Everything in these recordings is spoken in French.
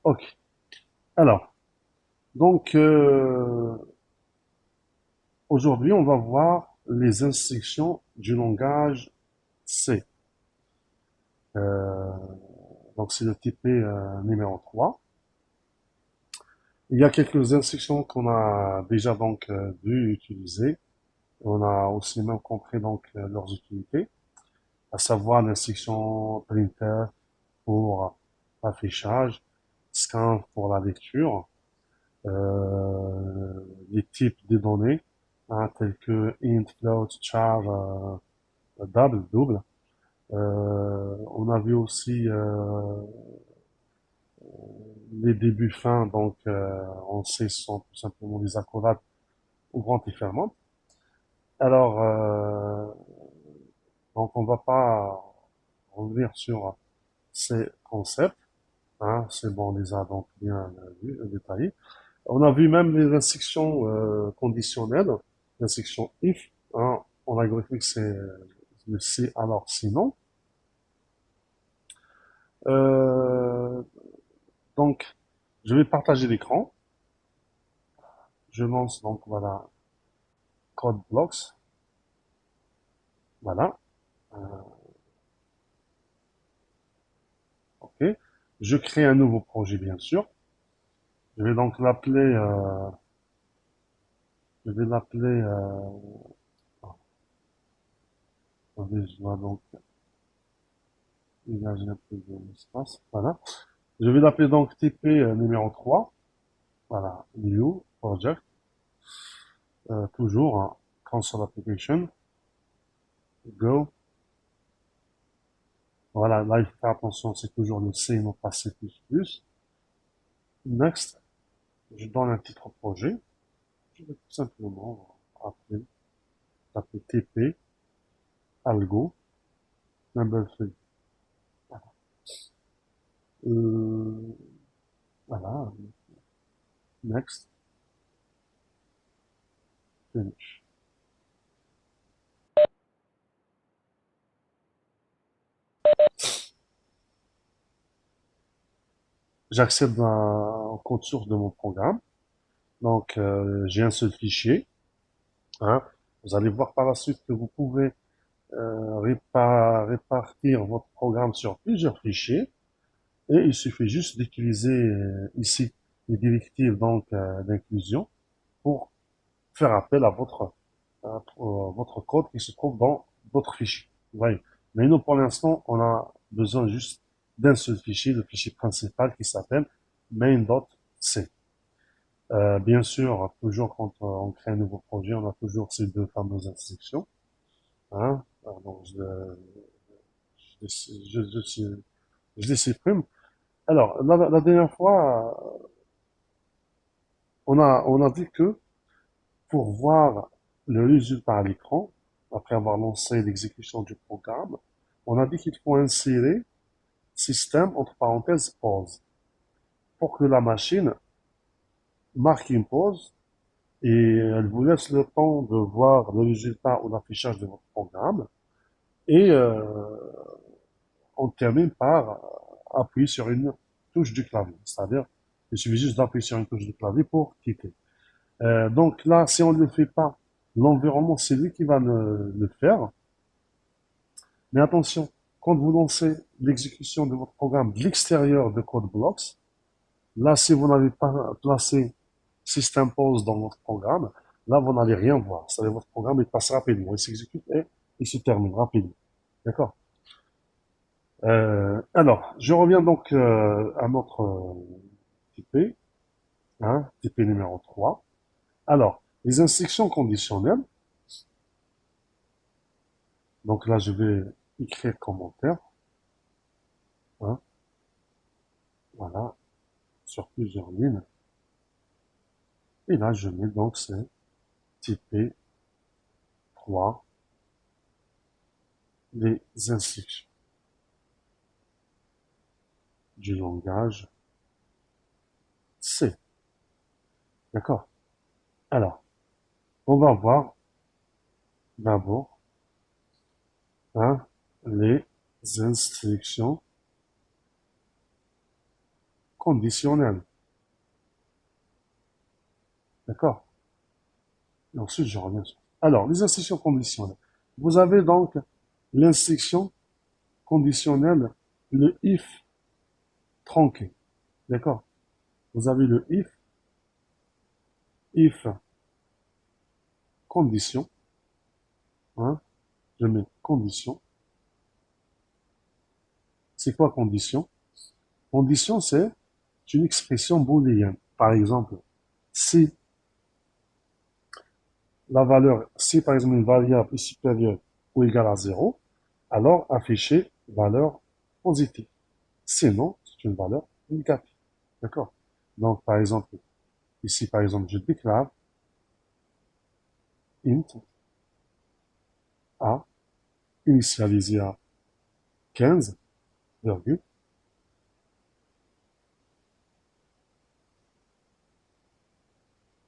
Ok. Alors, donc, aujourd'hui, on va voir les instructions du langage C. Euh, donc, c'est le type numéro 3. Il y a quelques instructions qu'on a déjà donc vu utiliser. On a aussi même compris donc leurs utilités, à savoir l'instruction printer pour l'affichage, scan pour la lecture, les types de données, hein, tels que int, float, char, double. On a vu aussi les débuts fins, donc on sait ce sont tout simplement des accolades ouvrantes et fermantes. Alors, donc on va pas revenir sur ces concepts, hein, c'est bon, on les a donc bien vus, détaillés. On a vu même les instructions conditionnelles, l'instruction if, hein, en algorithmique c'est le si alors sinon. Euh, donc, je vais partager l'écran. Je lance donc voilà code blocks, voilà, ok. Je crée un nouveau projet bien sûr. Je vais donc l'appeler, je vais l'appeler, attendez, je dois donc dégager un peu d'espace, voilà. Je vais l'appeler donc TP numéro 3. Voilà, new project, toujours, hein, console application, go. Voilà, là il faut faire attention, c'est toujours le C et non pas C++. Next, je donne un titre au projet. Je vais tout simplement appeler, taper TP, algo, number 3. Euh, voilà, next, finish. J'accède au code source de mon programme. Donc, j'ai un seul fichier, hein. Vous allez voir par la suite que vous pouvez répartir votre programme sur plusieurs fichiers et il suffit juste d'utiliser ici les directives donc d'inclusion pour faire appel à votre code qui se trouve dans d'autres fichiers. Vous voyez. Mais nous, pour l'instant, on a besoin juste d'un seul fichier, le fichier principal qui s'appelle main.c. Bien sûr, toujours quand on crée un nouveau projet, on a toujours ces deux fameuses instructions. Hein. Donc, je les supprime. Alors, la dernière fois, on a dit que pour voir le résultat à l'écran, après avoir lancé l'exécution du programme, on a dit qu'il faut insérer système entre parenthèses pause pour que la machine marque une pause et elle vous laisse le temps de voir le résultat ou l'affichage de votre programme et on termine par appuyer sur une touche du clavier, c'est-à-dire il suffit juste d'appuyer sur une touche du clavier pour quitter. Donc là, si on ne le fait pas, l'environnement, c'est lui qui va le faire. Mais attention, quand vous lancez l'exécution de votre programme de l'extérieur de CodeBlocks, là, si vous n'avez pas placé System Pause dans votre programme, là, vous n'allez rien voir. C'est-à-dire votre programme, il passe rapidement, il s'exécute et il se termine rapidement. D'accord? Alors, je reviens donc à notre TP, hein, TP numéro 3. Alors, les instructions conditionnelles, donc là, je vais écrire commentaire, hein, voilà, sur plusieurs lignes. Et là, je mets donc c'est typé 3, les instructions du langage C. D'accord? Alors, on va voir d'abord, hein, les instructions conditionnelles. D'accord? Et ensuite, je reviens sur. Alors, les instructions conditionnelles. Vous avez donc l'instruction conditionnelle, le if tronqué. D'accord? Vous avez le if condition. Hein? Je mets condition. C'est quoi condition? Condition, c'est une expression booléenne. Par exemple, si la valeur, si par exemple une variable est supérieure ou égale à 0, alors afficher valeur positive. Sinon, c'est une valeur négative. D'accord? Donc, par exemple, ici, par exemple, je déclare int a initialisé à 15, virgule.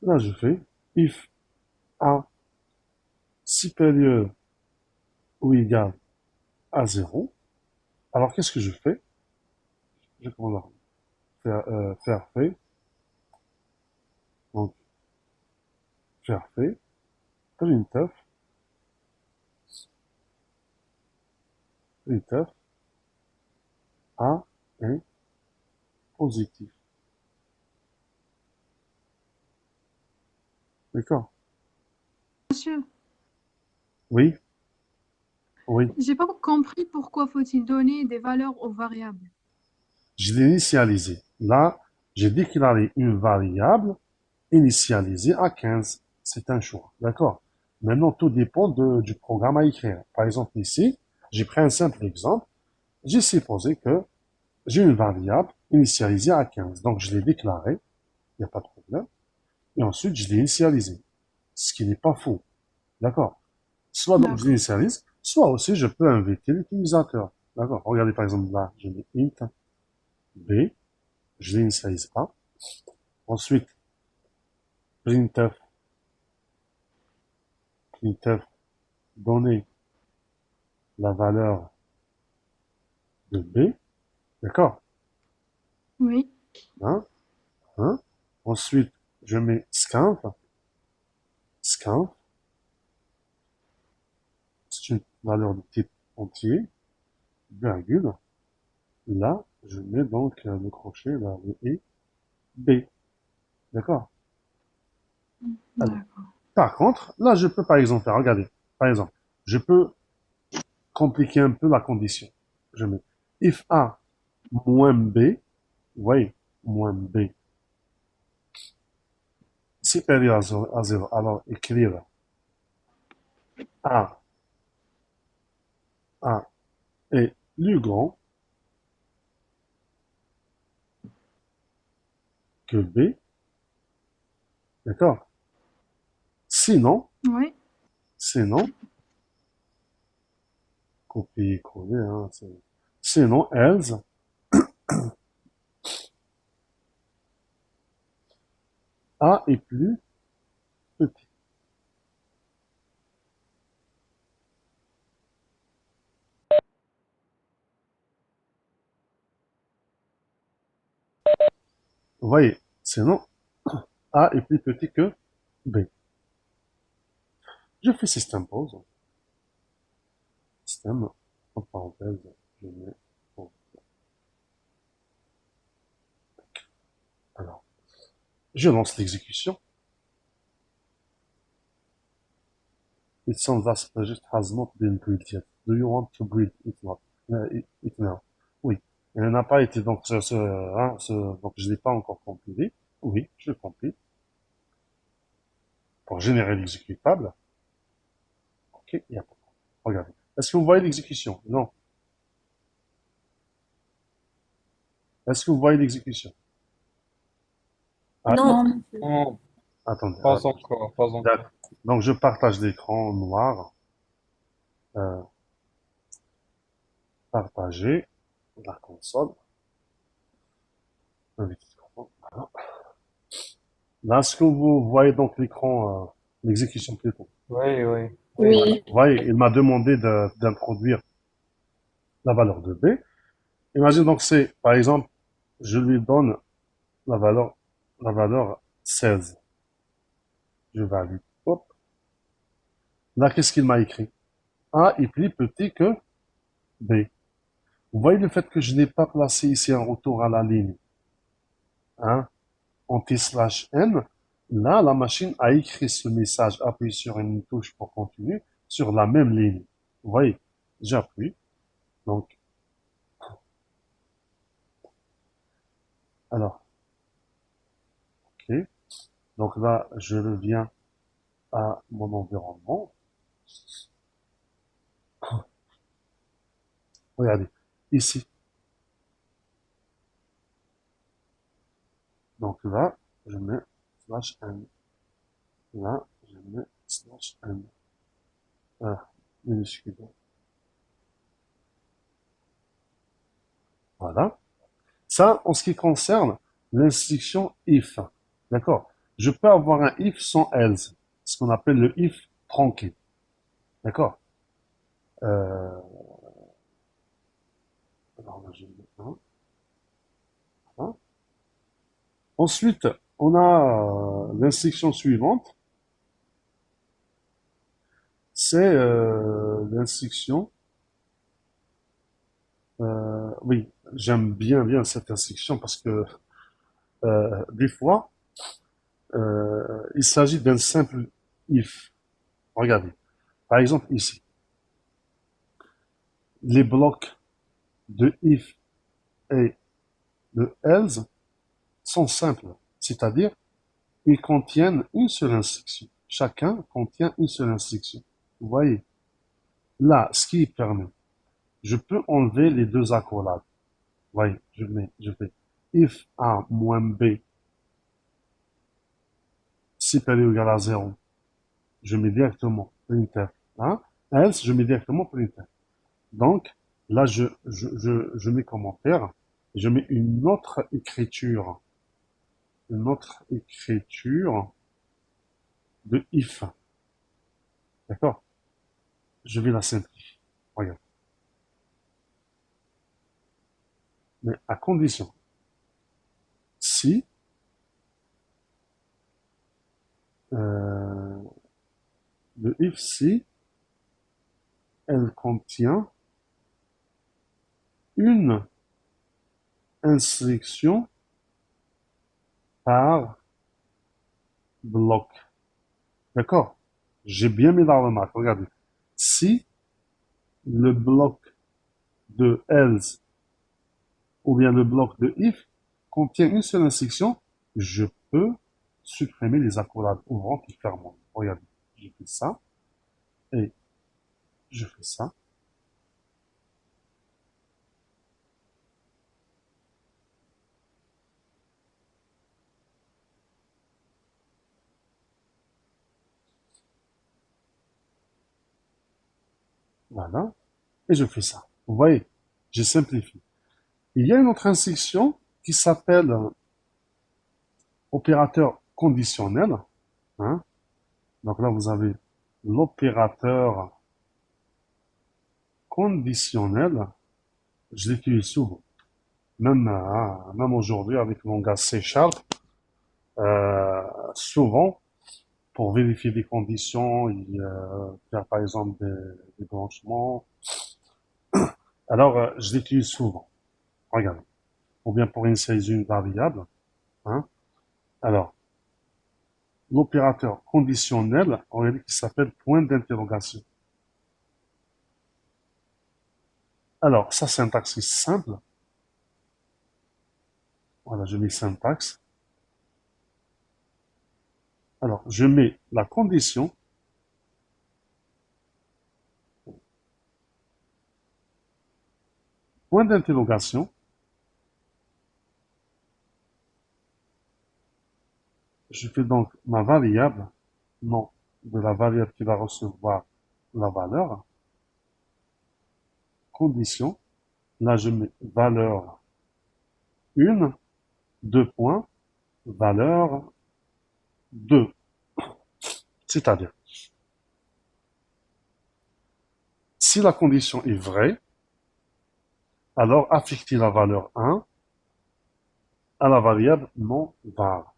Là, je fais if a supérieur ou égal à 0. Alors, qu'est-ce que je fais? Je commence à faire fait. Donc, faire fait. Printf. Printf. A est positif. D'accord? Monsieur, Oui, oui. j'ai pas compris pourquoi faut-il donner des valeurs aux variables. Je l'ai initialisé. Là, j'ai déclaré une variable initialisée à 15. C'est un choix. D'accord? Maintenant, tout dépend du programme à écrire. Par exemple, ici, j'ai pris un simple exemple. J'ai supposé que j'ai une variable initialisée à 15. Donc, je l'ai déclarée. Il n'y a pas de problème. Et ensuite, je l'ai initialisée. Ce qui n'est pas faux. D'accord? Soit donc je D'accord. l'initialise, soit aussi je peux inviter l'utilisateur. D'accord? Regardez par exemple là, je mets int b, je l'initialise pas. Ensuite, printf, printf, donner la valeur de b. D'accord? Oui. Hein? Hein? Ensuite, je mets scanf, scanf, c'est une valeur de type entier, virgule. Là, je mets donc le crochet, là, le et b. D'accord? Alors, D'accord. par contre, là, je peux par exemple faire, regardez, par exemple, je peux compliquer un peu la condition. Je mets if A moins B, vous voyez, moins B supérieur à 0, alors écrire A, A est plus grand que B, d'accord? Sinon, Oui. sinon, copier-coller, hein, sinon, else, A est plus petit. Vous voyez, sinon, A est plus petit que B. Je fais système pause. Système, en parenthèse, je mets pause. Alors, je lance l'exécution. It sounds as the project has not been built yet. Do you want to build it not? It now? Oui. Elle n'a pas été, donc, donc je l'ai pas encore compilé. Oui, je le compile. Pour générer l'exécutable. Ok, il y a pas. Regardez. Est-ce que vous voyez l'exécution? Non. Est-ce que vous voyez l'exécution? Ah, Non, Non, monsieur. non, attendez. pas encore, pas encore. D'accord. Donc, je partage l'écran noir. Euh, partager la console. Voilà. Là, est-ce que vous voyez donc l'écran, l'exécution plutôt? Oui, oui, oui. Ouais. Oui. Vous voyez, il m'a demandé d'introduire la valeur de B. Imagine donc c'est, par exemple, je lui donne la valeur 16. Je valide. Hop. Là, qu'est-ce qu'il m'a écrit? A est plus petit que B. Vous voyez le fait que je n'ai pas placé ici un retour à la ligne, hein, en T/N. Là, la machine a écrit ce message, appuie sur une touche pour continuer, sur la même ligne. Vous voyez, j'appuie. Donc, alors, ok. Donc là, je reviens à mon environnement. Regardez, ici. Donc là, je mets /n. Là, je mets /n. Ah, minuscule. Voilà. Ça, en ce qui concerne l'instruction if. D'accord? Je peux avoir un if sans else, ce qu'on appelle le if tronqué. D'accord? Euh, alors là, je mets un, un. Ensuite, on a l'instruction suivante. C'est l'instruction. Oui, j'aime bien cette instruction parce que des fois, il s'agit d'un simple if. Regardez. Par exemple, ici, les blocs de if et de else sont simples. C'est-à-dire, ils contiennent une seule instruction. Chacun contient une seule instruction. Vous voyez? Là, ce qui permet, je peux enlever les deux accolades. Vous voyez, je fais if A moins B supérieur ou égal à 0. Je mets directement printf. Hein? Else, je mets directement printf. Donc, là, je mets commentaire. Je mets une autre écriture. Une autre écriture de if. D'accord? Je vais la simplifier. Regarde. Mais à condition, si euh, le if si elle contient une instruction par bloc. D'accord? J'ai bien mis la remarque. Regardez. Si le bloc de else ou bien le bloc de if contient une seule instruction, je peux supprimer les accolades ouvrantes et fermantes. Regardez. Je fais ça et je fais ça. Voilà. Et je fais ça. Vous voyez? J'ai simplifié. Il y a une autre instruction qui s'appelle opérateur conditionnel. Hein. Donc là, vous avez l'opérateur conditionnel. Je l'utilise souvent. Même aujourd'hui avec mon gaz C Sharp, souvent pour vérifier des conditions et faire par exemple des branchements. Alors, je l'utilise souvent. Regardez. Ou bien pour initialiser une variable. Hein. Alors, l'opérateur conditionnel, en réalité, qui s'appelle point d'interrogation. Alors, sa syntaxe est simple. Voilà, je mets syntaxe. Alors, je mets la condition. Point d'interrogation. Je fais donc ma variable, nom de la variable qui va recevoir la valeur. Condition. Là, je mets valeur 1, 2 points, valeur 2. C'est-à-dire, si la condition est vraie, alors affecter la valeur 1 à la variable non var.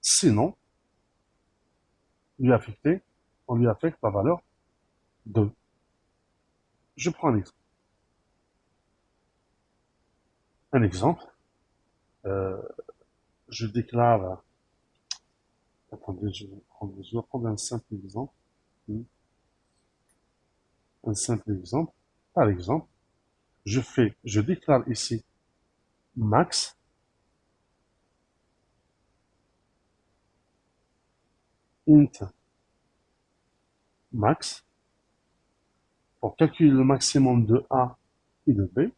Sinon, on lui affecte la valeur 2. Je prends un exemple. Un exemple, euh, je déclare, attendez, je vais prendre un simple exemple. Un simple exemple. Par exemple, je déclare ici max int max pour calculer le maximum de A et de B.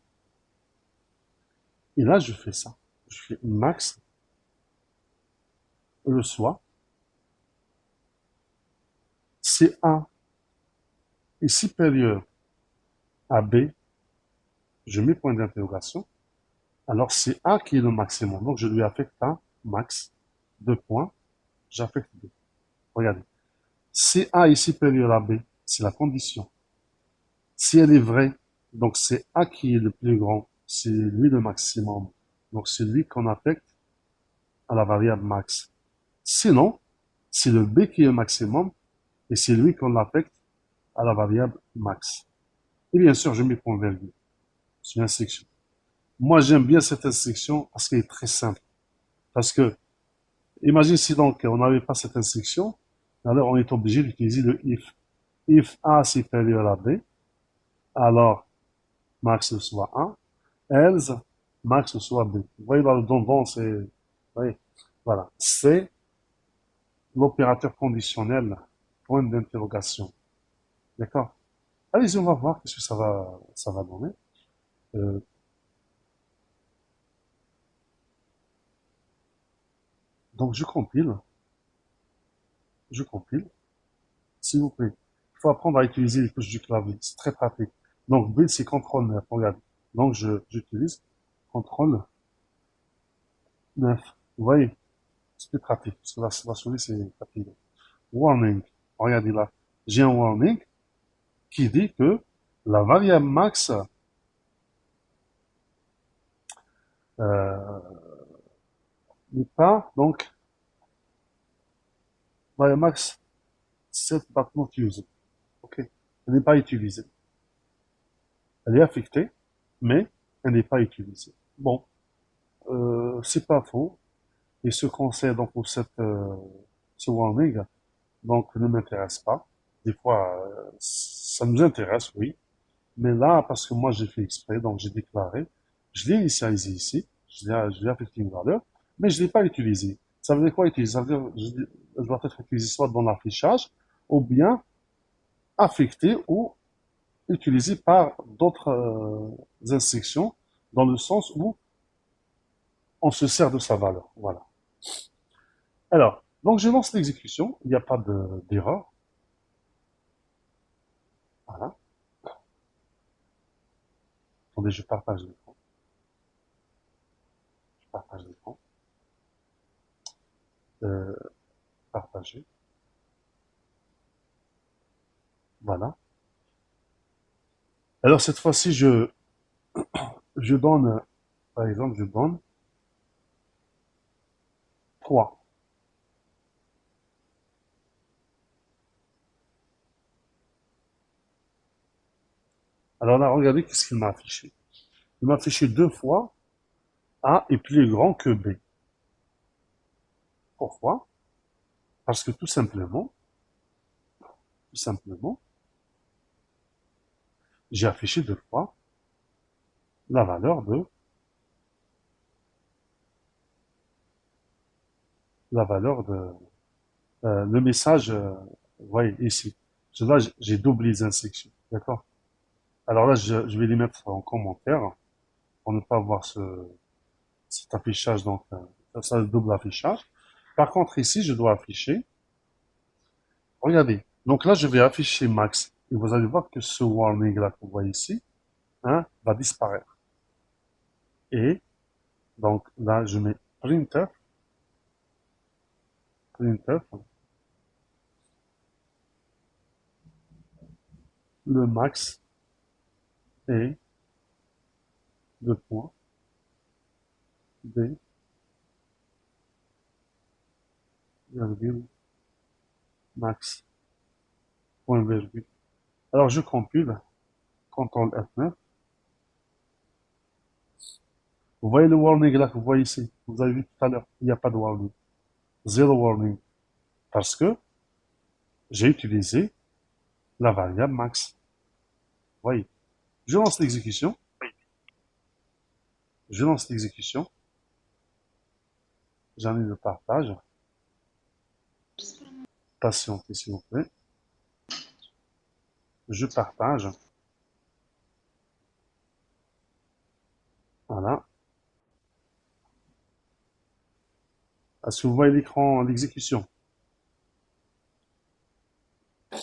Et là, je fais ça. Je fais max le soit. Si A est supérieur à B, je mets point d'interrogation. Alors, c'est A qui est le maximum. Donc, je lui affecte un max. 2 points. J'affecte B. Regardez. Si A est supérieur à B, c'est la condition. Si elle est vraie, donc c'est A qui est le plus grand, c'est lui le maximum. Donc c'est lui qu'on affecte à la variable max. Sinon, c'est le B qui est le maximum et c'est lui qu'on affecte à la variable max. Et bien sûr, je mets point virgule. C'est une instruction. Moi, j'aime bien cette instruction parce qu'elle est très simple. Parce que, imagine si donc on n'avait pas cette instruction, alors on est obligé d'utiliser le if. If A supérieur à B, alors max soit 1, else max soit B. Vous voyez dans le donjon, c'est, vous voyez, voilà, c'est l'opérateur conditionnel, point d'interrogation. D'accord? Allez-y, on va voir ce que ça va donner. Euh, donc je compile, s'il vous plaît. Il faut apprendre à utiliser les touches du clavier, c'est très pratique. Donc B c'est contrôle 9, regarde. Donc j'utilise contrôle 9. Vous voyez, c'est plus pratique, parce que la souris c'est pratique. Warning, regardez là, j'ai un warning qui dit que la variable max n'est pas, donc, variable max set but not used. Ok, elle n'est pas utilisée. Elle est affectée, mais elle n'est pas utilisée. Bon, c'est pas faux. Et ce conseil donc pour ce warning, donc ne m'intéresse pas. Des fois, ça nous intéresse, oui. Mais là, parce que moi j'ai fait exprès, donc j'ai déclaré, je l'ai initialisé ici, je l'ai affecté une valeur, mais je ne l'ai pas utilisé. Ça veut dire quoi utiliser? Ça veut dire que je dois être utilisé soit dans l'affichage, ou bien affecté ou utilisé par d'autres instructions, dans le sens où on se sert de sa valeur. Voilà. Alors, donc je lance l'exécution, il n'y a pas d'erreur. Voilà. Attendez, je partage l'écran. Je partage l'écran. Euh, partager. Voilà. Alors cette fois-ci, je donne, par exemple, je donne 3. Alors là, regardez qu'est-ce qu'il m'a affiché. Il m'a affiché 2 fois A est plus grand que B. Pourquoi? Parce que tout simplement, j'ai affiché 2 fois la valeur de, la valeur de, le message, vous voyez, ici. Là, j'ai doublé les instructions. D'accord? Alors là, je vais les mettre en commentaire pour ne pas voir cet affichage, donc, ça, le double affichage. Par contre, ici, je dois afficher, regardez. Donc là, je vais afficher max. Et vous allez voir que ce warning là que vous voyez ici, hein, va disparaître. Et, donc là, je mets printf, printf, le max est, 2 points, B virgule, max, point virgule. Alors je compile, CTRL F9. Vous voyez le warning là que vous voyez ici. Vous avez vu tout à l'heure, il n'y a pas de warning. Zéro warning. Parce que j'ai utilisé la variable max. Vous voyez. Je lance l'exécution. Je lance l'exécution. J'en ai le partage. Patientez s'il vous plaît. Je partage. Voilà. Est-ce que vous voyez l'écran d'exécution?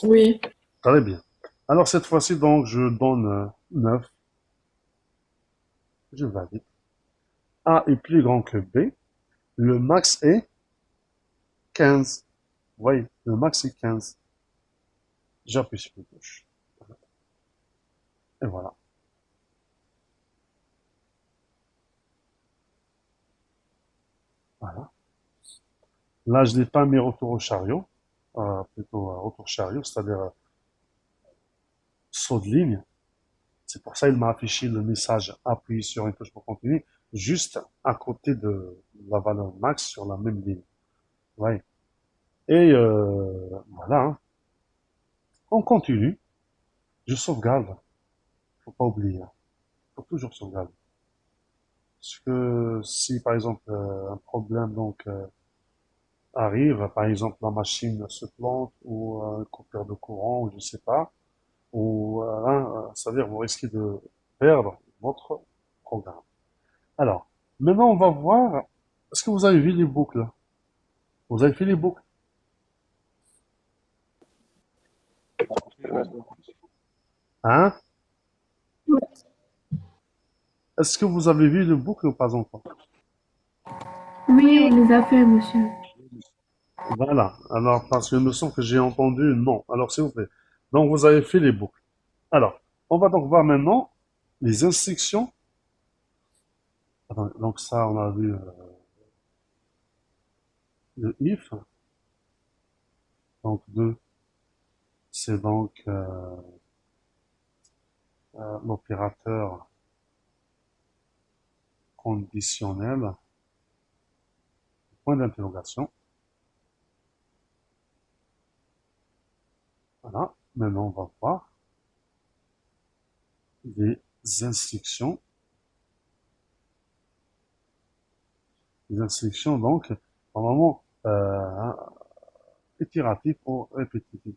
Oui. Très bien. Alors cette fois-ci, donc, je donne 9. Je valide. A est plus grand que B. Le max est 15. Vous voyez, le max est 15. J'appuie sur la touche. Et voilà. Voilà. Là, je n'ai pas mis retour au chariot. Plutôt retour chariot, c'est-à-dire saut de ligne. C'est pour ça qu'il m'a affiché le message appuyé sur une touche pour continuer, juste à côté de la valeur max sur la même ligne. Ouais. Et voilà, hein. On continue. Je sauvegarde. Faut pas oublier. Faut toujours sauvegarder. Parce que si par exemple un problème donc arrive, par exemple la machine se plante ou un coupure de courant, ou je sais pas, ou c'est-à-dire vous risquez de perdre votre programme. Alors, maintenant on va voir, est-ce que vous avez vu les boucles? Vous avez fait les boucles? Hein? Est-ce que vous avez vu les boucles ou pas encore? Oui, on les a fait, monsieur. Voilà. Alors, parce qu'il me semble que j'ai entendu non. Alors, s'il vous plaît. Donc, vous avez fait les boucles. Alors, on va donc voir maintenant les instructions. Attendez, donc ça, on a vu le if. Donc, 2, c'est donc l'opérateur conditionnel, point d'interrogation. Voilà. Maintenant, on va voir les instructions. Les instructions, donc, normalement, itératives ou répétitives.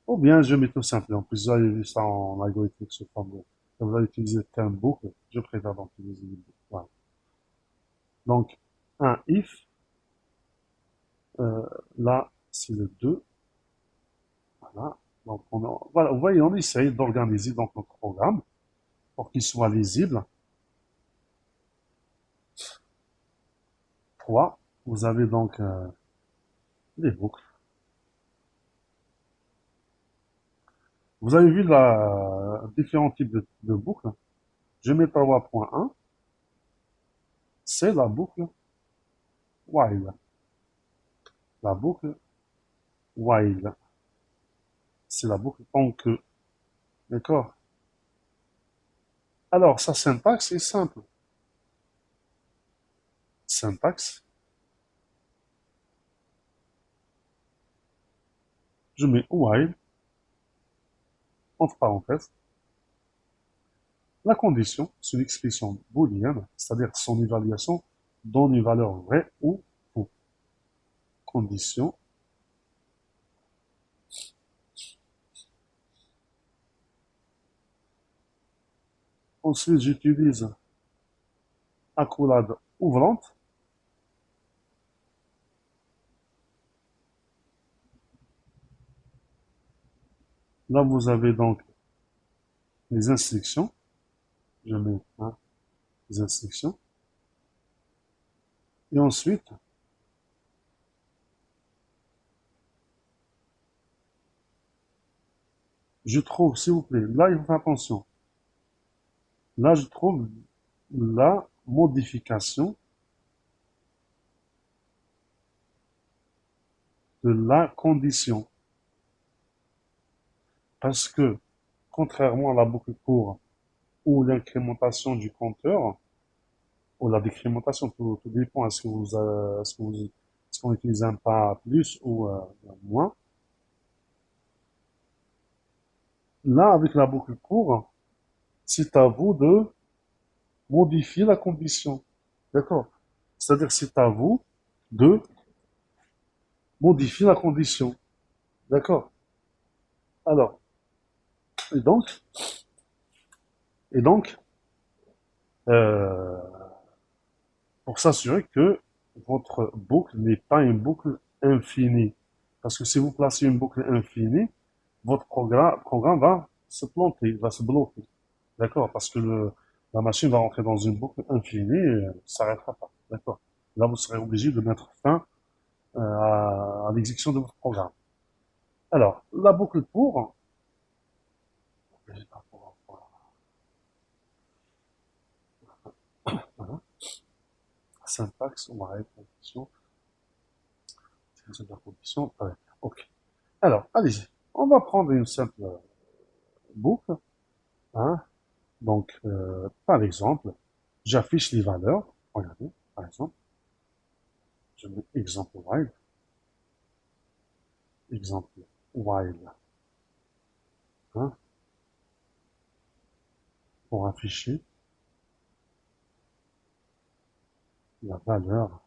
Ou bien je mets tout simplement. En plus, vous avez vu ça en algorithmique sous forme de. Comme vous allez utiliser le terme boucle, je préfère donc utiliser les boucles. Voilà. Donc, un if, euh, là, c'est le 2. Voilà. Donc, voilà, vous voyez, on essaye d'organiser donc notre programme pour qu'il soit lisible. 3. Vous avez donc les boucles. Vous avez vu la différents types de boucles. Je mets 3.1. C'est la boucle while. La boucle while. C'est la boucle tant que. D'accord? Alors, sa syntaxe est simple. Syntaxe, je mets while, entre parenthèses. La condition, c'est une expression booléenne, c'est-à-dire son évaluation donne une valeur vraie ou faux. Condition. Ensuite, j'utilise accolade ouvrante. Là, vous avez donc les instructions. Je mets les instructions. Et ensuite, je trouve, s'il vous plaît, là, il faut faire attention. Là, je trouve la modification de la condition. Parce que, contrairement à la boucle pour ou l'incrémentation du compteur, ou la décrémentation, tout dépend, est-ce qu'on utilise un pas plus ou moins. Là, avec la boucle pour, c'est à vous de modifier la condition. D'accord? C'est-à-dire, c'est à vous de modifier la condition. D'accord? Alors, et donc, et donc, euh, pour s'assurer que votre boucle n'est pas une boucle infinie. Parce que si vous placez une boucle infinie, votre programme va se planter, va se bloquer. D'accord? Parce que la machine va rentrer dans une boucle infinie et ne s'arrêtera pas. D'accord? Là, vous serez obligé de mettre fin à l'exécution de votre programme. Alors, la boucle pour, voilà, syntaxe, on va arrêter la condition, c'est la condition, ouais. Ok. Alors, allez-y. On va prendre une simple boucle, hein. Donc, par exemple, j'affiche les valeurs. Regardez, par exemple, je mets exemple while, hein, pour afficher la valeur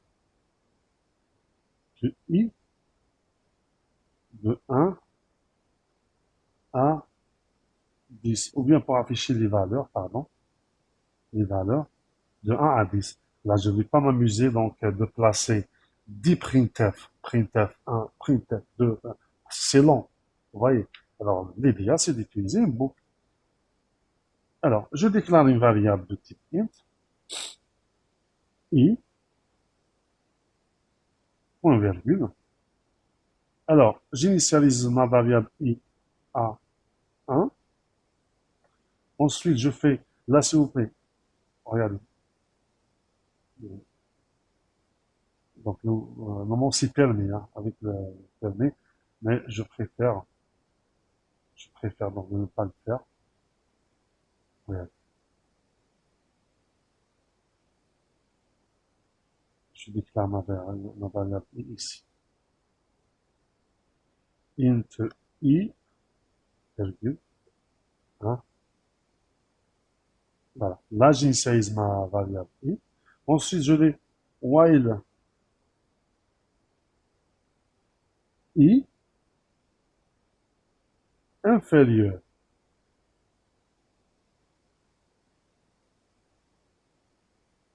de i de 1 à 10, ou bien pour afficher les valeurs, pardon, les valeurs de 1 à 10. Là, je ne vais pas m'amuser donc de placer 10 printf, printf 1, printf 2, c'est long, vous voyez. Alors, l'idéal, c'est d'utiliser une boucle. Alors, je déclare une variable de type int, i, point virgule. Alors, j'initialise ma variable i à 1. Ensuite, je fais, là, s'il vous plaît, regardez. Donc, le moment s'y permet, hein, avec le permis, mais je préfère donc ne pas le faire. Regardez. Je déclare ma variable i ici. Int i, virgule, hein. Voilà. Là, j'initialise ma variable i. Ensuite, je vais while i inférieur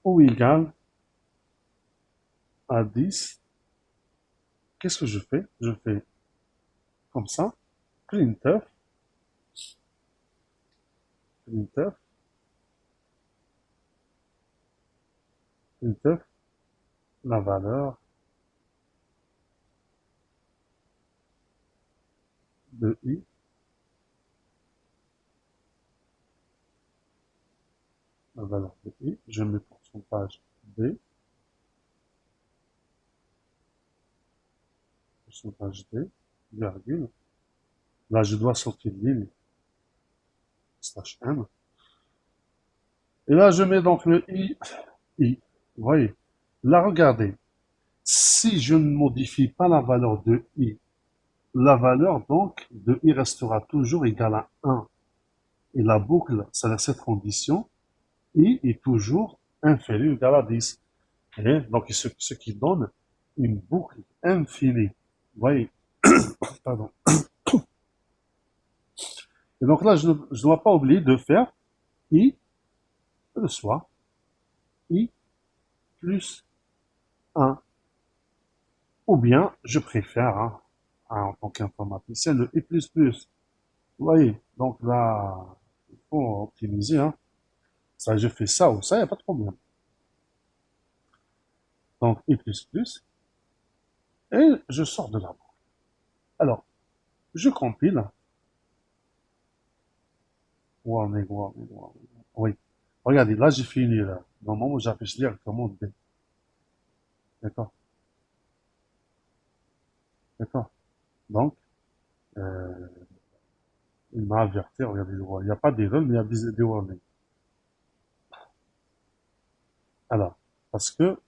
ou égal à 10. Qu'est-ce que je fais? Je fais comme ça, printf, printf, printf, la valeur de i, la valeur de i, je mets pourcentage d, pourcentage d, virgule. Là, je dois sortir ligne, slash n. Et là, je mets donc le i. Vous voyez? Là, regardez. Si je ne modifie pas la valeur de i, la valeur donc de i restera toujours égale à 1. Et la boucle, c'est à cette condition, i est toujours inférieur ou égal à 10. Et donc, ce qui donne une boucle infinie. Vous voyez? Pardon. Et donc là, je ne dois pas oublier de faire i, le soir, i plus 1. Ou bien, je préfère, hein, en tant qu'informaticien, le i plus plus. Vous voyez? Donc là, il faut optimiser, hein. Ça, je fais ça ou ça, il n'y a pas de problème. Donc, i plus plus, et je sors de la boucle. Alors, je compile. Warning, warning, warning. Oui. Regardez, là, j'ai fini, là. Au moment où j'affiche directement D. D'accord? D'accord? Donc, euh, il m'a averti, regardez, il n'y a pas d'erreur, mais il y a des warnings. Alors, parce que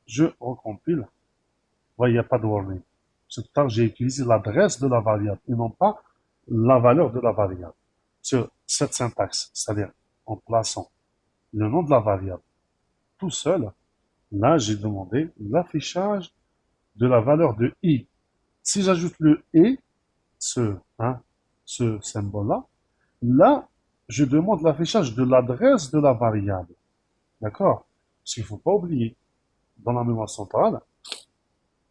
je recompile, il n'y a pas de warning. C'est tout à l'heure, j'ai utilisé l'adresse de la variable et non pas la valeur de la variable. Sur cette syntaxe, c'est-à-dire en plaçant le nom de la variable tout seul, là, j'ai demandé l'affichage de la valeur de i. Si j'ajoute le et, ce symbole-là, là, je demande l'affichage de l'adresse de la variable. D'accord? Parce qu'il ne faut pas oublier, dans la mémoire centrale,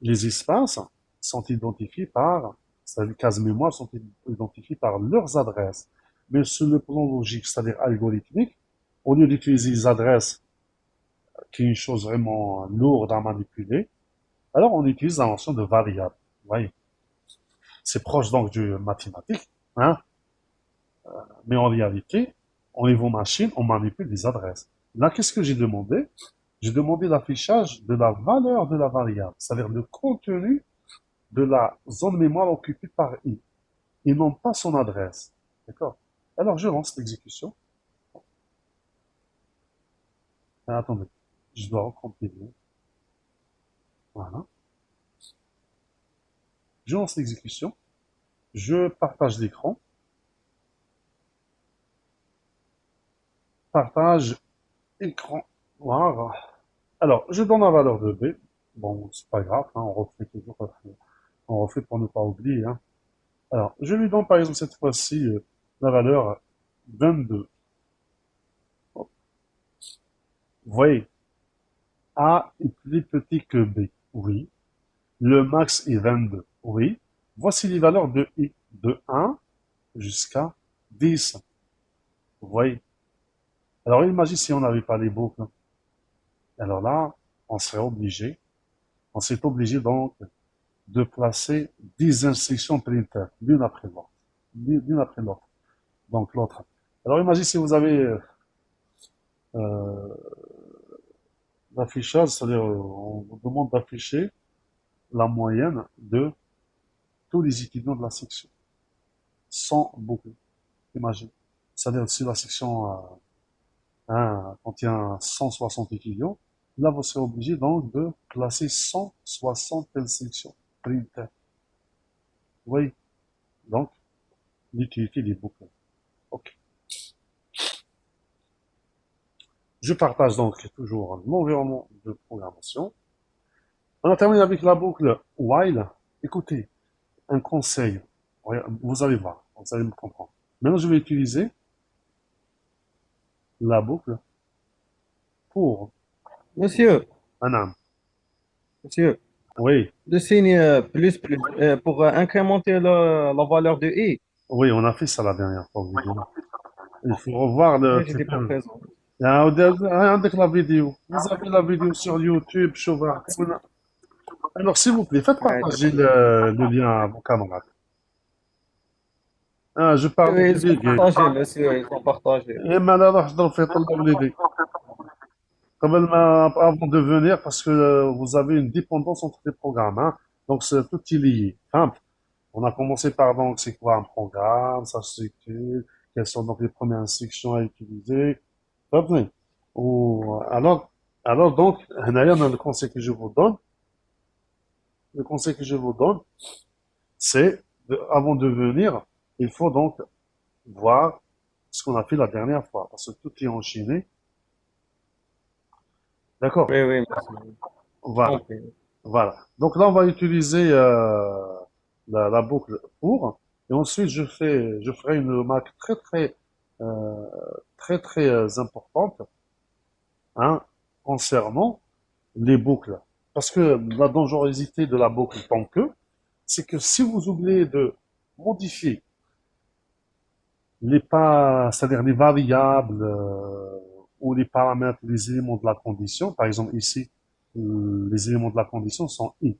les espaces sont identifiés par, c'est-à-dire les cases mémoire sont identifiées par leurs adresses. Mais sur le plan logique, c'est-à-dire algorithmique, au lieu d'utiliser les adresses, qui est une chose vraiment lourde à manipuler, alors on utilise la notion de variable. Vous voyez, c'est proche donc du mathématique, hein, mais en réalité, au niveau machine, on manipule des adresses. Là, qu'est-ce que j'ai demandé? J'ai demandé l'affichage de la valeur de la variable, c'est-à-dire le contenu de la zone mémoire occupée par i, et non pas son adresse. D'accord? Alors, je lance l'exécution. Ah, attendez, je dois recompiler. Voilà. Je lance l'exécution. Je partage l'écran. Partage écran. Voilà. Alors, je donne la valeur de B. Bon, c'est pas grave, hein, on refait toujours, on refait pour ne pas oublier, hein. Alors, je lui donne par exemple cette fois-ci la valeur 22. Hop. Vous voyez, A est plus petit que B. Oui. Le max est 22. Oui. Voici les valeurs de I. De 1 jusqu'à 10. Vous voyez. Alors, imagine si on n'avait pas les boucles. Alors là, on serait obligé, on s'est obligé donc de placer 10 instructions printf, l'une après l'autre. L'une après l'autre. Donc l'autre. Alors imagine si vous avez euh, l'affichage, c'est-à-dire on vous demande d'afficher la moyenne de tous les étudiants de la section, sans boucle. Imagine. C'est-à-dire si la section contient 160 étudiants, là vous serez obligé donc de placer 160 instructions printf. Vous voyez. Donc l'utilité des boucles. Ok. Je partage donc toujours l'environnement de programmation. On a terminé avec la boucle while. Écoutez, un conseil. Vous allez voir, vous allez me comprendre. Maintenant, je vais utiliser la boucle pour Monsieur, un âme. monsieur, Oui, le signe plus pour incrémenter la valeur de i. oui, on a fait ça la dernière fois. Évidemment. Il faut revoir le Oui, j'étais pas tutoriel. présent. Avec la vidéo. Vous avez la vidéo sur YouTube, Chauvard. Alors, s'il vous plaît, faites Ouais, partager le lien à vos camarades. Je parle oui, de ils sont délégués. partagés, monsieur, ils sont partagés. إما أنا راح نضرب في طلاب وليدي قبل ما avant de venir parce que vous avez une dépendance entre les programmes, hein. Donc c'est tout est lié. Hein. On a commencé par donc c'est quoi un programme, sa structure, quelles sont donc les premières instructions à utiliser. فهمتني. Ou alors donc هنايا أنا le conseil que je vous donne, le conseil que je vous donne, c'est avant de venir, il faut donc voir ce qu'on a fait la dernière fois parce que tout est enchaîné. D'accord? Oui, oui, monsieur, j'ai Voilà. compris. Voilà. Donc là, on va utiliser la boucle pour, et ensuite je ferai une remarque euh, très importante, hein, concernant les boucles. Parce que la dangerosité de la boucle tant que, c'est que si vous oubliez de modifier c'est-à-dire les variables ou les paramètres, les éléments de la condition, par exemple ici, les éléments de la condition sont i.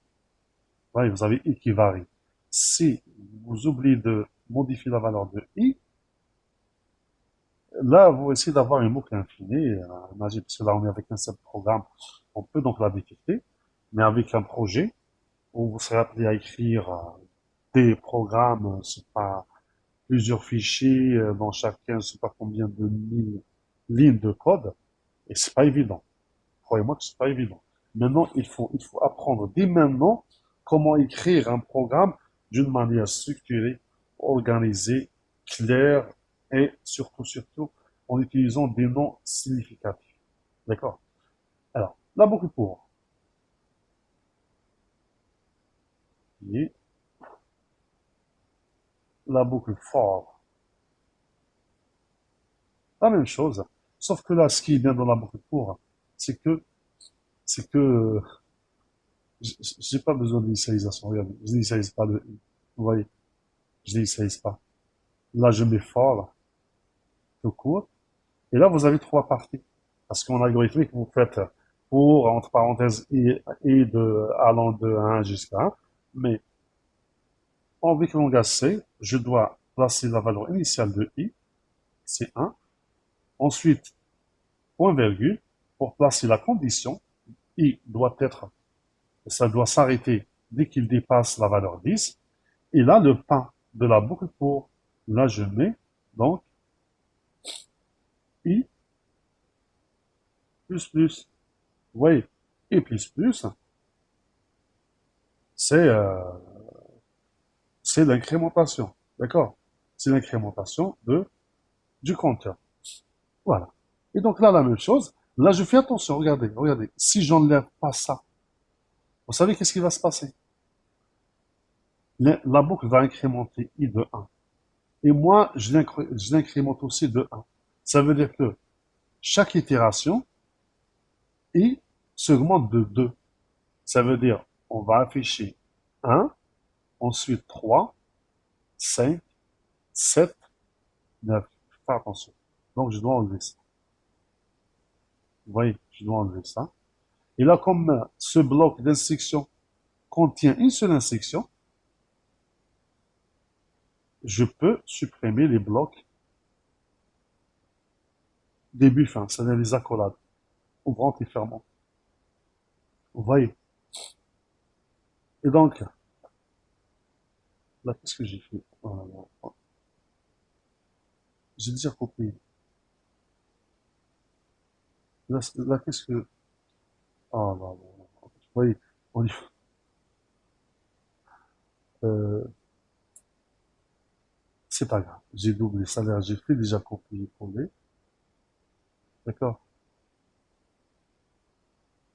Ouais, vous avez i qui varie. Si vous oubliez de modifier la valeur de i, là, vous essayez d'avoir une boucle infinie. Imagine, parce que là, on est avec un seul programme, on peut donc la détecter. Mais avec un projet, où vous serez appelé à écrire des programmes, c'est pas plusieurs fichiers, dans chacun, c'est pas combien de mille lignes de code, et c'est pas évident. Croyez-moi que c'est pas évident. Maintenant, il faut apprendre dès maintenant comment écrire un programme d'une manière structurée, organisée, claire et surtout, en utilisant des noms significatifs. D'accord? Alors, la boucle pour. Et la boucle for. La même chose. Sauf que là, ce qui est bien dans la boucle pour, c'est que, c'est que, j'ai pas besoin d'initialisation. Regardez, je n'initialise pas le i. Vous voyez, je n'initialise pas. Là, je mets for, là, tout court. Et là, vous avez trois parties. Parce qu'en algorithmique, vous faites pour, entre parenthèses, et de, allant de 1 jusqu'à 1. Mais en avec le langage C, je dois placer la valeur initiale de i, c'est 1. Ensuite, point virgule, pour placer la condition, i doit être, ça doit s'arrêter dès qu'il dépasse la valeur 10. Et là, le pain de la boucle pour, là, je mets, donc, i plus plus. Vous voyez, i plus plus, c'est c'est l'incrémentation. D'accord? C'est l'incrémentation du compteur. Voilà. Et donc là, la même chose. Là, je fais attention. Regardez, regardez. Si j'enlève pas ça, vous savez qu'est-ce qui va se passer? La boucle va incrémenter i de 1. Et moi, je l'incrémente aussi de 1. Ça veut dire que chaque itération, i s'augmente de 2. Ça veut dire, on va afficher 1, ensuite 3, 5, 7, 9. Fais attention. Donc, je dois enlever ça. Vous voyez, je dois enlever ça. Et là, comme ce bloc d'instruction contient une seule instruction, je peux supprimer les blocs début-fin, c'est-à-dire les accolades, ouvrant et fermant. Vous voyez. Et donc, là, qu'est-ce que j'ai fait? J'ai déjà copié. Là, qu'est-ce que... Ah, là, là, là. Vous voyez, on y... euh, c'est pas grave. J'ai doublé ça, là, j'ai fait déjà copier-coller. D'accord?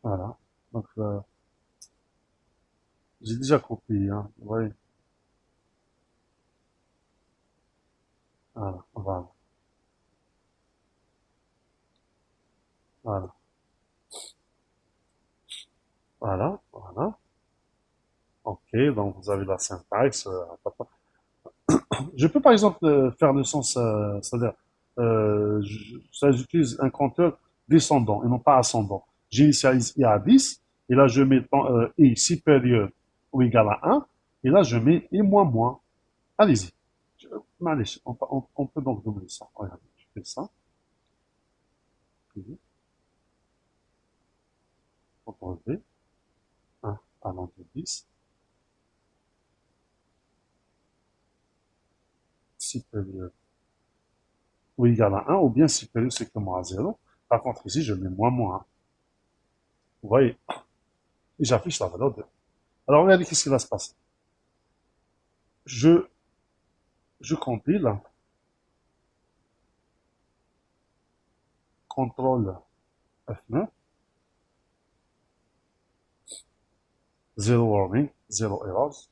Voilà. Donc, j'ai déjà copié, hein. Vous voyez. Voilà, voilà, voilà, voilà, voilà. Ok, donc vous avez la syntaxe. Je peux par exemple faire le sens, c'est-à-dire, j'utilise un compteur descendant et non pas ascendant. J'initialise i à 10 et là je mets i supérieur ou égal à 1 et là je mets i moins moins. Allez-y. Allez, on peut donc doubler ça. Regardez, je fais ça. Puis, CTRL-V, 1 allant de 10, supérieur ou égal à 1 ou bien supérieur strictement à 0. Par contre, ici, je mets moins moins. Vous voyez, et j'affiche la valeur de. Alors, regardez qu'est-ce qui va se passer. Je, je compile, CTRL F9, 0 warning, 0 errors.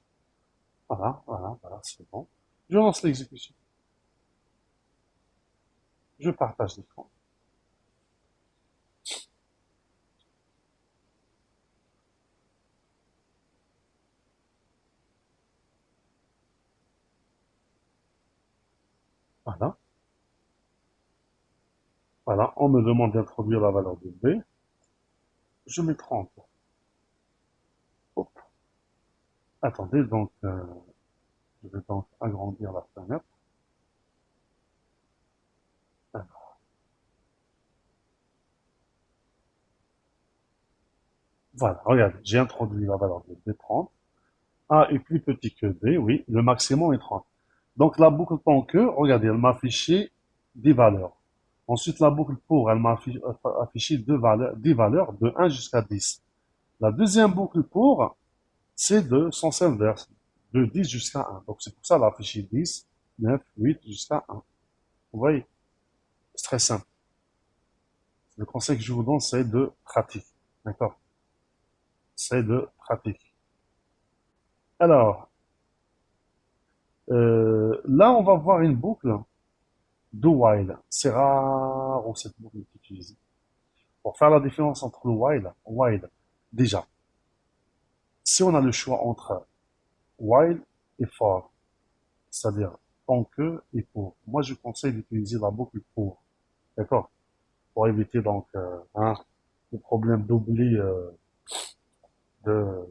Voilà, voilà, voilà, c'est bon. Je lance l'exécution. Je partage l'écran. Voilà. Voilà, on me demande d'introduire la valeur de B. Je mets 30. Hop. Attendez, donc, je vais donc agrandir la fenêtre. Voilà, regardez, j'ai introduit la valeur de B30. A est plus petit que B, oui, le maximum est 30. Donc la boucle tant que, regardez, elle m'a affiché 10 valeurs. Ensuite, la boucle pour, elle m'a affiché 10 valeurs de 1 jusqu'à 10. La deuxième boucle pour, c'est de sens inverse, de 10 jusqu'à 1. Donc c'est pour ça qu'elle a affiché 10, 9, 8 jusqu'à 1. Vous voyez, c'est très simple. Le conseil que je vous donne, c'est de pratique. D'accord? C'est de pratique. Alors, là, on va voir une boucle do while. C'est rare où cette boucle est utilisée. Pour faire la différence entre le while, déjà, si on a le choix entre while et for, c'est-à-dire tant que et pour, moi je conseille d'utiliser la boucle pour, d'accord? Pour éviter donc le problème d'oubli de,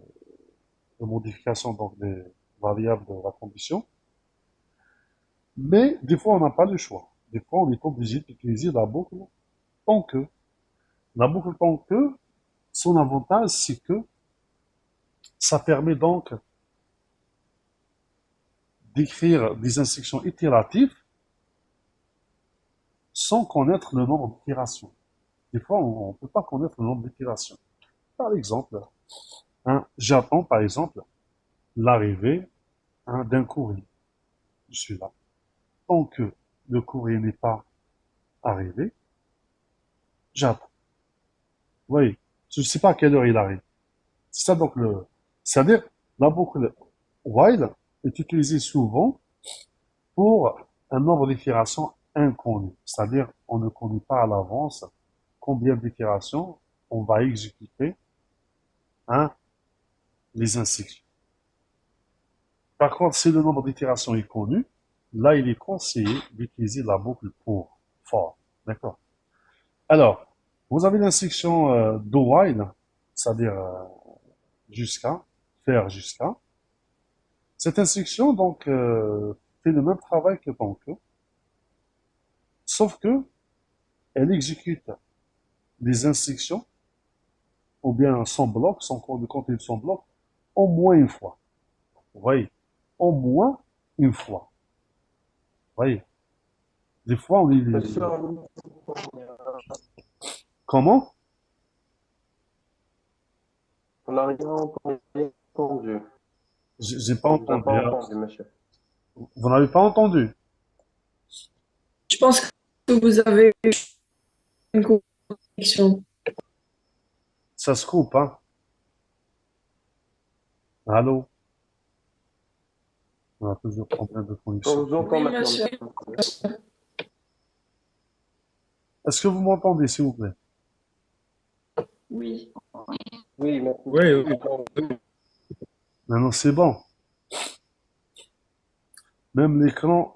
de modification donc des variables de la condition. Mais des fois on n'a pas le choix. Des fois on est obligé d'utiliser la boucle tant que. La boucle tant que, son avantage c'est que ça permet donc d'écrire des instructions itératives sans connaître le nombre d'itérations. Des fois, on ne peut pas connaître le nombre d'itérations. Par exemple, j'attends par exemple l'arrivée d'un courrier. Je suis là. Tant que le courrier n'est pas arrivé, j'attends. Vous voyez, je ne sais pas à quelle heure il arrive. C'est ça donc c'est-à-dire la boucle while est utilisée souvent pour un nombre d'itérations inconnu. C'est-à-dire on ne connaît pas à l'avance combien d'itérations on va exécuter hein, les instructions. Par contre, si le nombre d'itérations est connu, là, il est conseillé d'utiliser la boucle pour, for. D'accord? Alors, vous avez l'instruction do while, c'est-à-dire jusqu'à, faire jusqu'à. Cette instruction, donc, fait le même travail que tant que, sauf que elle exécute les instructions, ou bien son bloc, le contenu de son bloc, au moins une fois. Vous voyez? Au moins une fois. Vous voyez? Des fois, on est... Comment? On n'a rien entendu. J'ai pas On vous a entendu, pas hein. entendu, monsieur. Vous n'avez pas entendu? Je pense que vous avez une connexion. Ça se coupe, hein? Allô? On a toujours problème de On connexion. vous entend Oui, maintenant, monsieur. monsieur. Est-ce que vous m'entendez, s'il vous plaît? Oui. Oui, maintenant. Oui, oui. Maintenant, c'est bon. Même l'écran,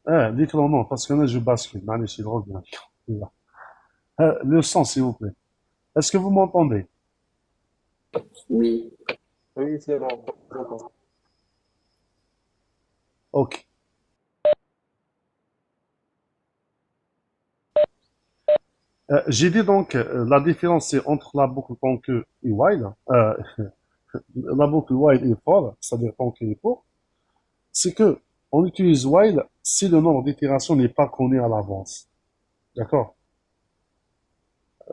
l'écran, non, parce que là, je bascule. Allez, je reviens. Là. Le son, s'il vous plaît. Est-ce que vous m'entendez? Oui. Oui, c'est bon. On vous entend. Ok. J'ai dit donc, la différence c'est entre la boucle tant que et while, la boucle while et for, c'est-à-dire tant que et for, c'est que on utilise while si le nombre d'itérations n'est pas connu à l'avance. D'accord?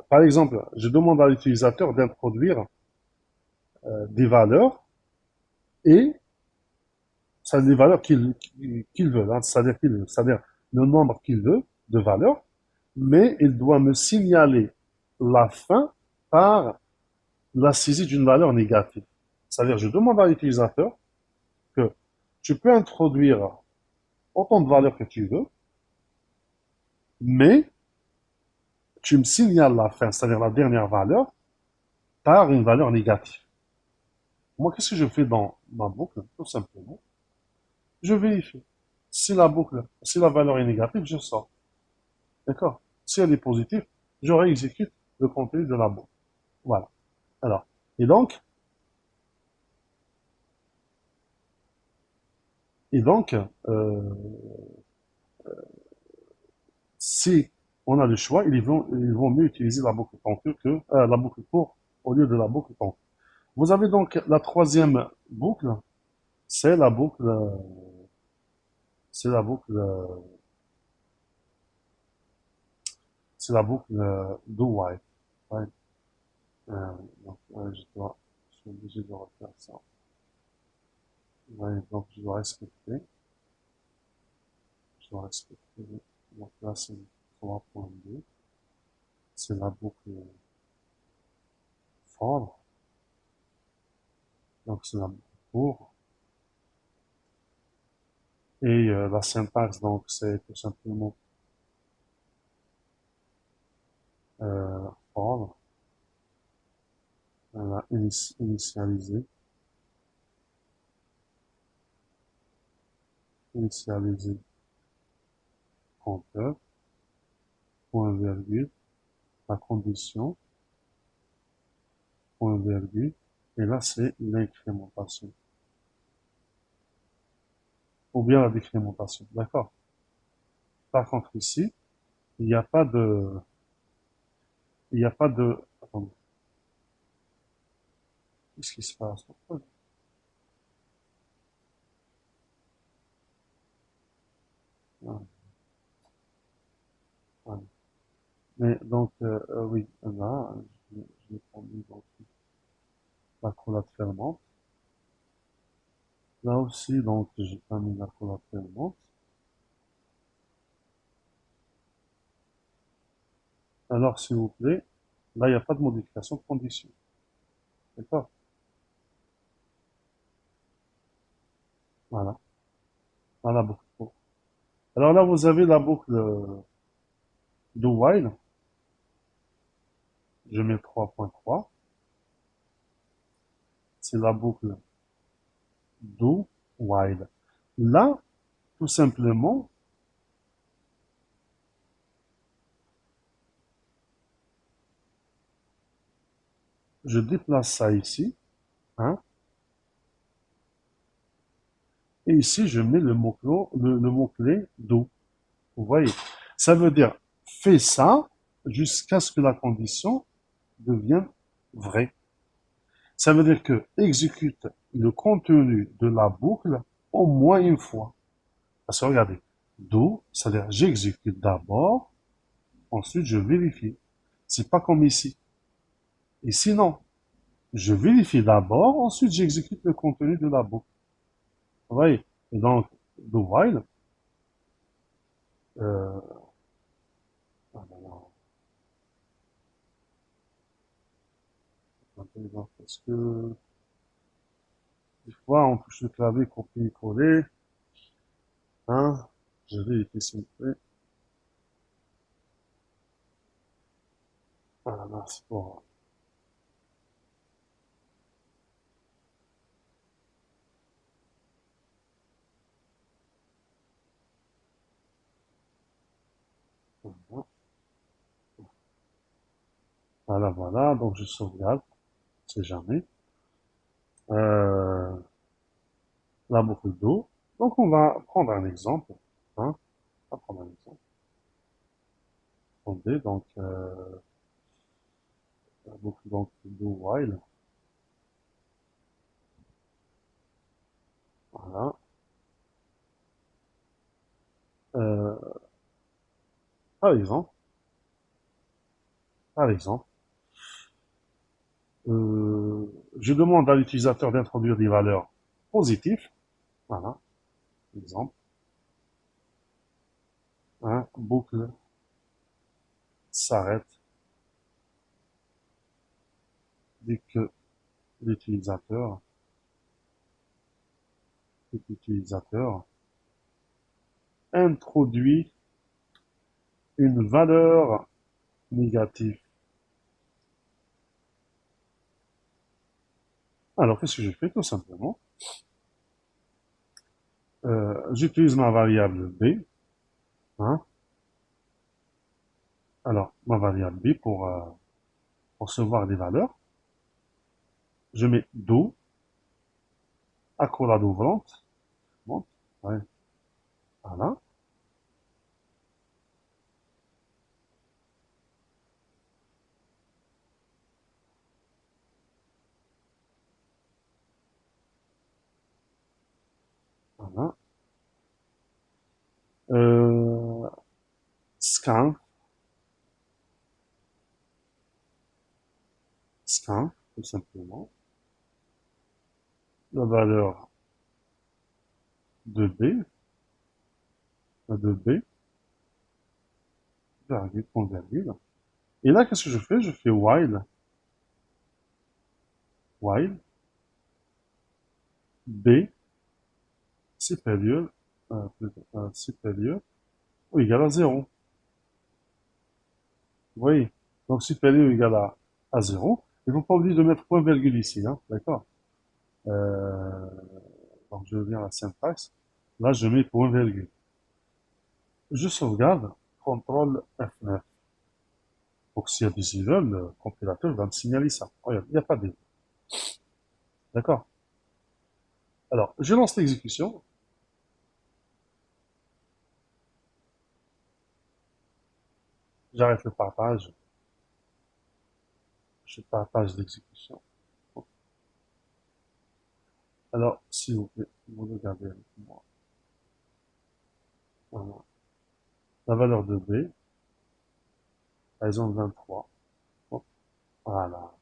Par exemple, je demande à l'utilisateur d'introduire des valeurs et ça des valeurs qu'il veut, hein, c'est-à-dire le nombre qu'il veut de valeurs, mais il doit me signaler la fin par la saisie d'une valeur négative. C'est-à-dire, je demande à l'utilisateur que tu peux introduire autant de valeurs que tu veux, mais tu me signales la fin, c'est-à-dire la dernière valeur, par une valeur négative. Moi, qu'est-ce que je fais dans ma boucle? Tout simplement, je vérifie. Si la valeur est négative, je sors. D'accord? Si elle est positive, je réexécute le contenu de la boucle. Voilà. Alors, et donc, et donc, si on a le choix, ils vont mieux utiliser la boucle tant que la boucle pour au lieu de la boucle tant. Vous avez donc la troisième boucle, c'est la boucle, c'est la boucle, c'est la boucle do while. Ouais. Donc, je suis obligé de refaire ça. Ouais, donc, je dois respecter. Donc là, c'est 3.2. C'est la boucle for. Donc, c'est la boucle pour. Et la syntaxe, donc, c'est tout simplement for. On a initialisé compteur, point virgule, la condition, point virgule, et là, c'est l'incrémentation. Ou bien la décrémentation, d'accord? Par contre, ici, il n'y a pas de, attendez, qu'est-ce qui se passe? Ah, ah. Mais donc, oui, là, je l'ai pas mis donc l'accolade fermante. Là aussi, donc, j'ai pas mis l'accolade fermante. Alors, s'il vous plaît, là, il n'y a pas de modification de condition. D'accord? Voilà. Voilà la boucle pour. Alors là, vous avez la boucle do while. Je mets 3.3. C'est la boucle do while. Là, tout simplement, je déplace ça ici, hein, et ici, je mets le mot-clé do. Vous voyez? Ça veut dire, fais ça jusqu'à ce que la condition devienne vraie. Ça veut dire que exécute le contenu de la boucle au moins une fois. Parce que regardez, do, c'est-à-dire j'exécute d'abord, ensuite je vérifie. C'est pas comme ici. Ici, non. Je vérifie d'abord, ensuite j'exécute le contenu de la boucle. Vous voyez? Et donc, do while, euh, ah là là, attendez, donc, parce que des fois on touche le clavier copier-coller, hein, je vérifie s'il vous plaît. Ah là là, c'est pour, voilà, voilà, donc je sauvegarde, c'est jamais. Euh, la boucle d'eau. Donc on va prendre un exemple, hein, on va prendre un exemple. Attendez, donc, la boucle donc, do while, voilà. Euh, par exemple, par exemple, je demande à l'utilisateur d'introduire des valeurs positives, voilà, exemple, hein, boucle s'arrête dès que l'utilisateur, introduit une valeur négative. Alors, qu'est-ce que je fais? Tout simplement, j'utilise ma variable b, hein, alors, ma variable b pour recevoir des valeurs, je mets do, accolade ouvrante, bon, ouais, voilà, scan, scan, tout simplement, la valeur de B, virgule, point virgule. Et là, qu'est-ce que je fais? Je fais while B supérieur, supérieur ou égal à 0. Vous voyez? Donc supérieur ou égal à 0. Il ne faut pas oublier de mettre point virgule ici, hein, d'accord? Donc je reviens à la syntaxe. Là, je mets point virgule. Je sauvegarde, contrôle F9. Donc s'il y a des erreurs, le compilateur va me signaler ça. Regarde, il n'y a pas d'erreur. D'accord? Alors, je lance l'exécution. J'arrête le partage. Je partage l'exécution. Alors, s'il vous plaît, vous regardez avec moi. Voilà. La valeur de B, par exemple 23. Hop, voilà.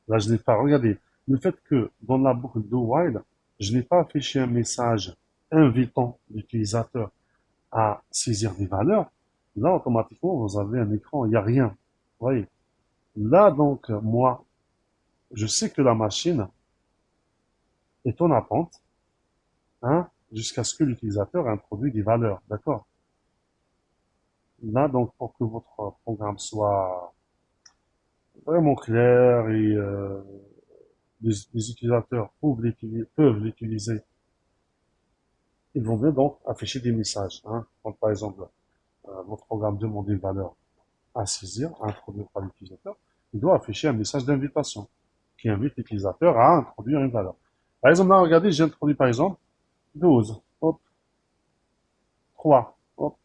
Là, je n'ai pas, regardez, le fait que dans la boucle de while, je n'ai pas affiché un message invitant l'utilisateur à saisir des valeurs, là, automatiquement, vous avez un écran, il n'y a rien. Vous voyez? Là, donc, moi, je sais que la machine est en attente, hein, jusqu'à ce que l'utilisateur introduise des valeurs. D'accord? Là, donc, pour que votre programme soit vraiment clair et les utilisateurs peuvent l'utiliser, ils vont bien donc afficher des messages. Hein. Quand, par exemple, votre programme demande une valeur à saisir, à introduire par l'utilisateur, il doit afficher un message d'invitation qui invite l'utilisateur à introduire une valeur. Par exemple, là, regardez, j'ai introduit par exemple 12, hop, 3, hop,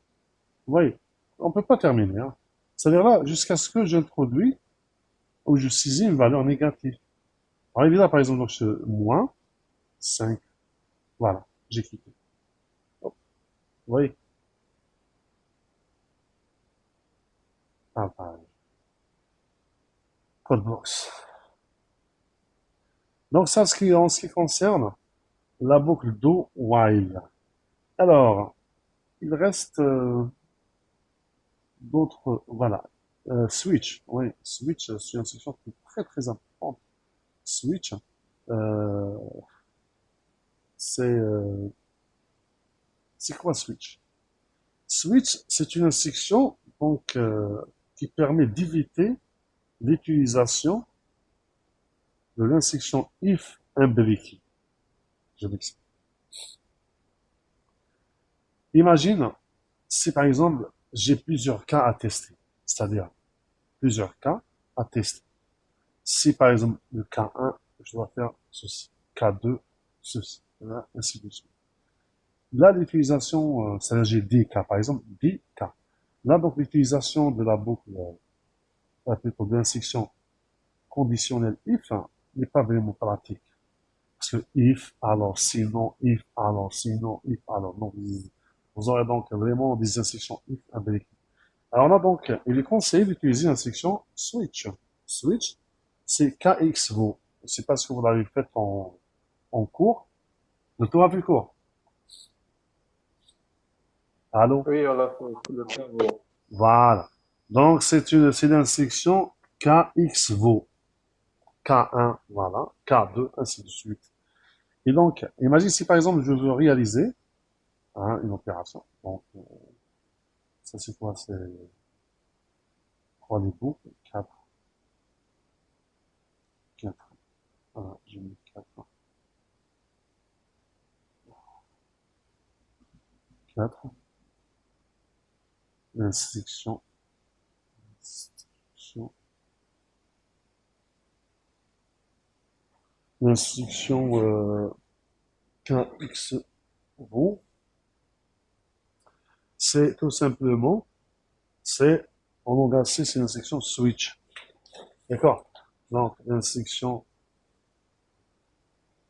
vous voyez, on peut pas terminer. Hein. C'est-à-dire là, jusqu'à ce que j'introduis ou je saisis une valeur négative. Alors, là, par exemple, donc, moins 5, voilà, j'ai cliqué. Hop, vous voyez, partage, codebox. Donc ça, en ce qui concerne la boucle do while. Alors, il reste d'autres, voilà. Switch, oui, switch, c'est une instruction qui est très très importante. Switch, euh, c'est c'est quoi switch? Switch, c'est une instruction donc qui permet d'éviter l'utilisation de l'instruction if imbriquée. Je m'explique. Imagine si par exemple j'ai plusieurs cas à tester, c'est-à-dire plusieurs cas à tester. Si par exemple le cas 1, je dois faire ceci, cas 2, ceci, ainsi de suite. Là, l'utilisation, c'est-à-dire j'ai des cas, par exemple, des cas. Là, donc l'utilisation de la boucle, plutôt de l'instruction conditionnelle if, hein, n'est pas vraiment pratique. Parce que if, alors sinon, if, alors sinon, if, alors non. Vous aurez donc vraiment des instructions if imbriquées. Alors là, donc, il est conseillé d'utiliser l'instruction switch. Switch, c'est KXVO. Je sais pas ce que vous l'avez fait en cours. Le tour a fait court. Allô? Oui, on l'a fait, le cerveau. Voilà. Donc, c'est l'instruction KXVO. K1, voilà. K2, ainsi de suite. Et donc, imagine si par exemple je veux réaliser hein, une opération. Donc, ça c'est quoi? C'est 3 des boucles. 4. 4. Voilà, j'ai mis 4. 4. L'instruction. L'instruction KXVO, c'est tout simplement, c'est en langage C, c'est l'instruction switch. D'accord? Donc, l'instruction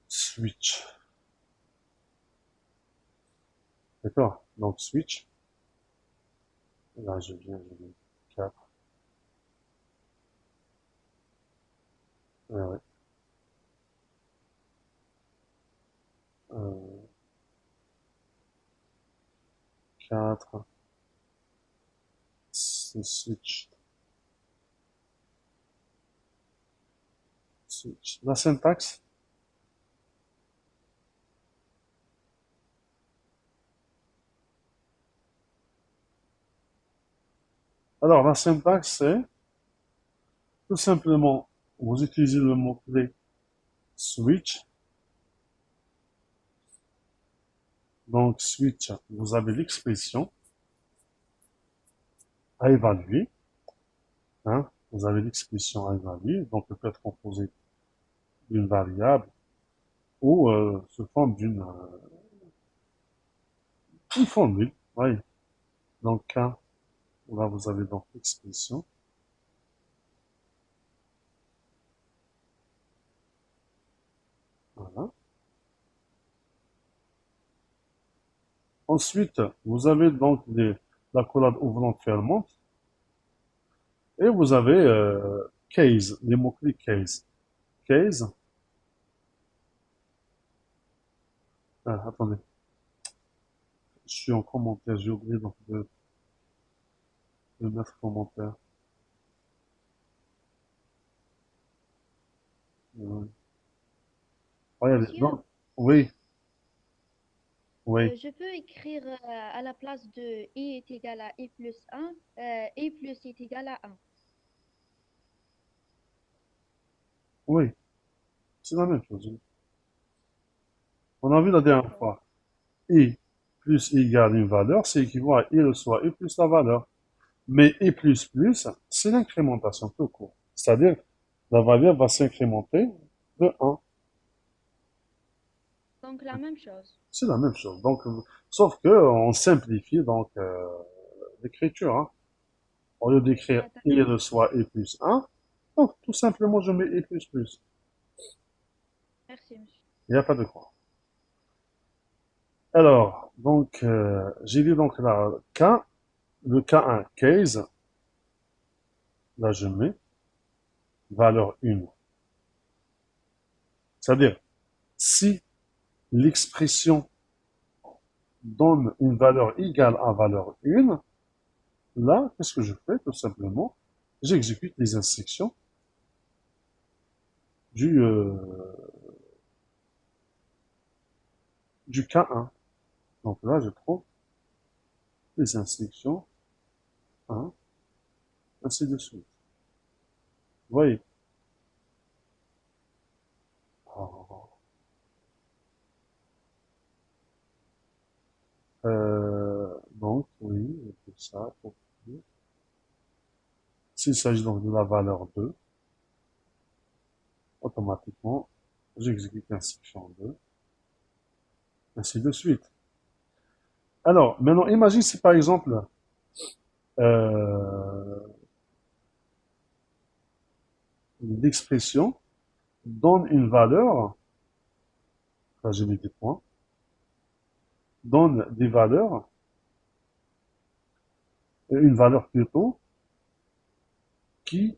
switch. D'accord? Donc, switch. Là, je viens. 4. Ouais. Euh, 4. C'est switch. Switch. La syntaxe. Alors, la syntaxe, c'est tout simplement, vous utilisez le mot-clé switch. Donc, switch, vous avez l'expression à évaluer. Hein, vous avez l'expression à évaluer. Donc, elle peut être composée d'une variable ou sous forme une formule. Oui. Donc, là, vous avez donc l'expression. Voilà. Ensuite, vous avez donc l'accolade ouvrante-fermante et vous avez case, les mots-clés case. Case, attendez, je suis en commentaire, j'ai oublié donc de mettre commentaire. Regardez, Monsieur, non, oui, oui, je peux écrire à la place de i est égal à i plus 1, i plus est égal à 1. oui, c'est la même chose. Oui. On a vu la dernière D'accord. fois. I plus I égale une valeur, c'est équivaut à I le soit I plus la valeur. Mais I plus plus, c'est l'incrémentation tout court. C'est-à-dire, la variable va s'incrémenter de 1. Donc la même chose. C'est la même chose. Donc, sauf que on simplifie donc l'écriture. Hein. Au lieu d'écrire Ah, I d'accord. le soit I plus 1, donc tout simplement je mets I plus plus. Merci, monsieur. Il n'y a pas de quoi. Alors, donc, j'ai dit donc là, le K1 case, là je mets valeur 1. C'est-à-dire, si l'expression donne une valeur égale à valeur 1, là, qu'est-ce que je fais? Tout simplement, j'exécute les instructions du, euh, du K1. Donc là, je prends les instructions 1, ainsi de suite. Vous voyez? Donc, oui, je fais ça pour dire. S'il s'agit donc de la valeur 2, automatiquement, j'exécute l'instruction 2, ainsi de suite. Alors, maintenant, imagine si par exemple, euh, l'expression donne une valeur, là j'ai mis des points, donne des valeurs, une valeur plutôt, qui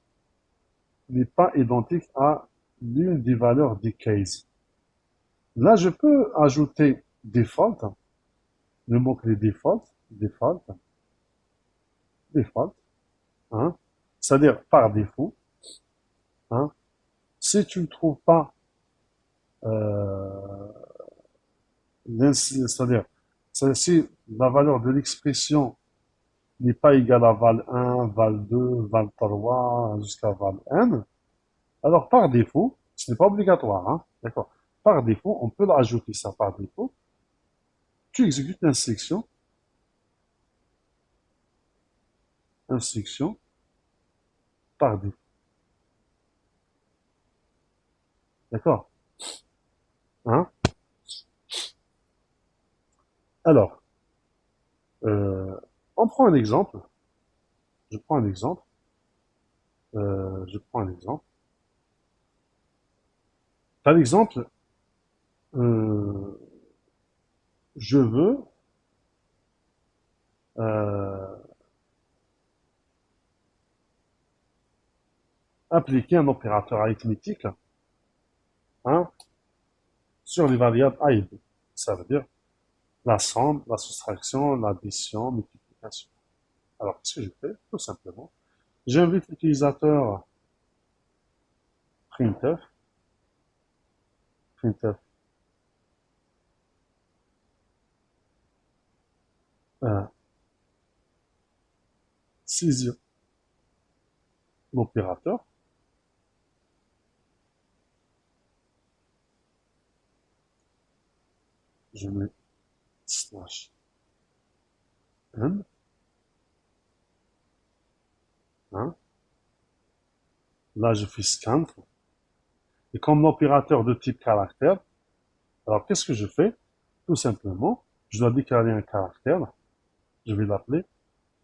n'est pas identique à l'une des valeurs des cases. Là, je peux ajouter default, le mot-clé default, default, default, hein, c'est-à-dire par défaut, hein. Si tu ne trouves pas, euh, c'est-à-dire, si la valeur de l'expression n'est pas égale à val 1, val 2, val 3, jusqu'à val n, alors par défaut, ce n'est pas obligatoire, hein, d'accord. Par défaut, on peut ajouter ça par défaut. Tu exécutes l'instruction, instruction par défaut, d'accord, hein. Alors, euh, on prend un exemple. Je prends un exemple. Je prends un exemple. Par exemple, euh, je veux, euh, appliquer un opérateur arithmétique, hein, sur les variables A et B. Ça veut dire la somme, la soustraction, l'addition, multiplication. Alors, qu'est-ce que je fais? Tout simplement, j'invite l'utilisateur printf, printf, saisir l'opérateur, je mets slash n, hein, là je fais scan, et comme l'opérateur de type caractère, alors qu'est-ce que je fais? Tout simplement, je dois déclarer un caractère, je vais l'appeler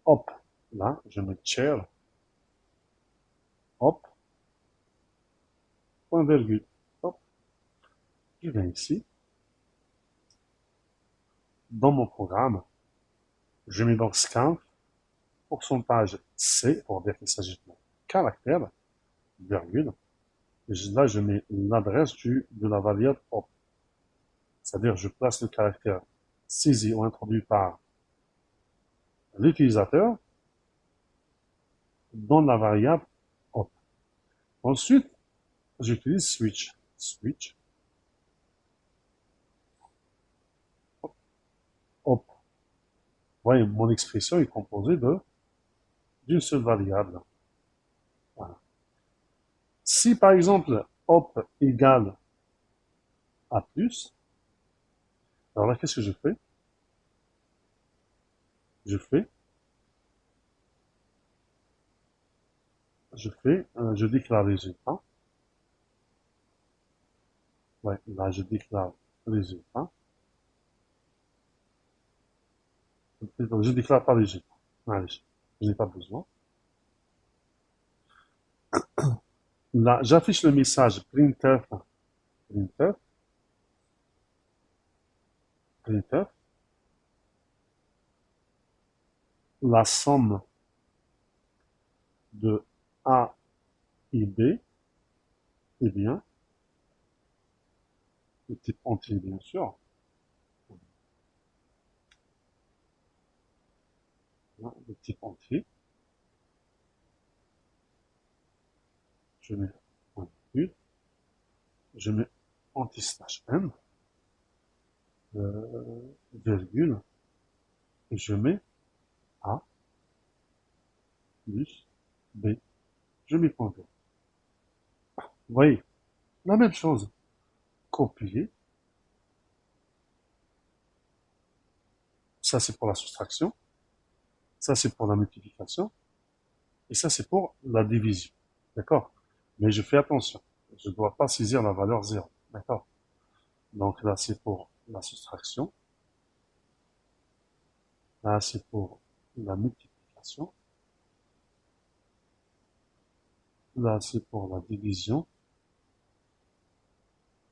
hop, là je mets char, hop, point virgule, hop, je viens ici, dans mon programme, je mets donc scan, pourcentage C, pour dire qu'il s'agit de caractère, virgule, et là je mets l'adresse de la variable hop. C'est-à-dire je place le caractère saisi ou introduit par l'utilisateur dans la variable hop. Ensuite, j'utilise switch. Switch, hop. Vous voyez, mon expression est composée d'une seule variable. Voilà. Si par exemple hop égale à plus, alors là, qu'est-ce que je fais? Je déclare le résultat. Ouais, là, je déclare le résultat. Donc, je déclare pas le résultat. Allez, je n'ai pas besoin. Là, j'affiche le message printf, printf, printf. La somme de A et B est bien, de type entier bien sûr, de type entier, je mets un virgule, je mets anti-slash n, virgule, et je mets A plus B, je mets point virgule. Vous voyez, la même chose, copier, ça c'est pour la soustraction, ça c'est pour la multiplication, et ça c'est pour la division, d'accord? Mais je fais attention, je ne dois pas saisir la valeur 0, d'accord? Donc là c'est pour la soustraction, là c'est pour la multiplication, là c'est pour la division.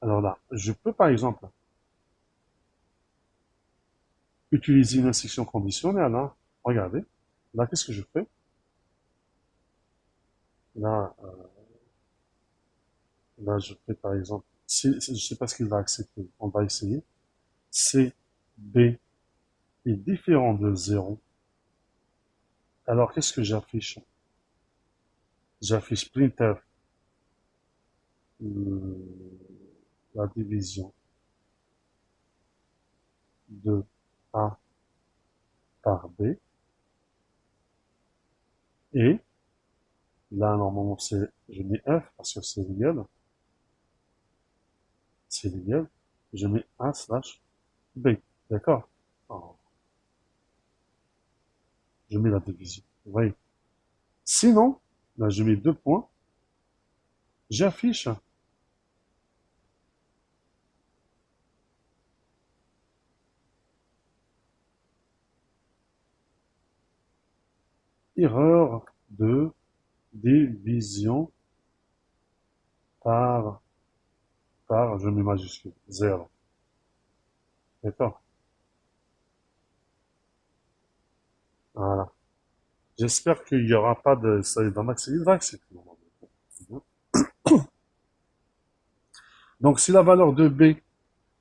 Alors là, je peux par exemple utiliser une instruction conditionnelle, hein. Regardez, là qu'est-ce que je fais? Là, là je fais par exemple, je ne sais pas ce qu'il va accepter, on va essayer. C, B est différent de 0. Alors qu'est-ce que j'affiche? J'affiche printf, la division de A par B, et là normalement je mets F parce que c'est réel, je mets A slash B, d'accord? Alors, je mets la division, vous voyez. Sinon, là je mets 2 points, j'affiche erreur de division par, je mets majuscule, 0. D'accord? Voilà. J'espère qu'il n'y aura pas de, ça va accepter normalement. Donc, si la valeur de B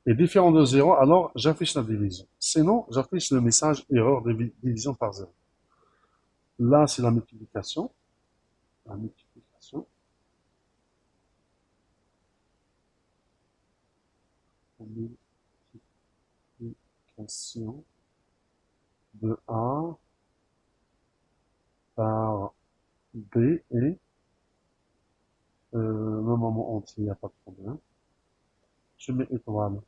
est différente de 0, alors j'affiche la division. Sinon, j'affiche le message erreur de division par 0. Là, c'est la multiplication. La multiplication. La multiplication de A par B et le moment entier, il n'y a pas de problème. Je mets étoile.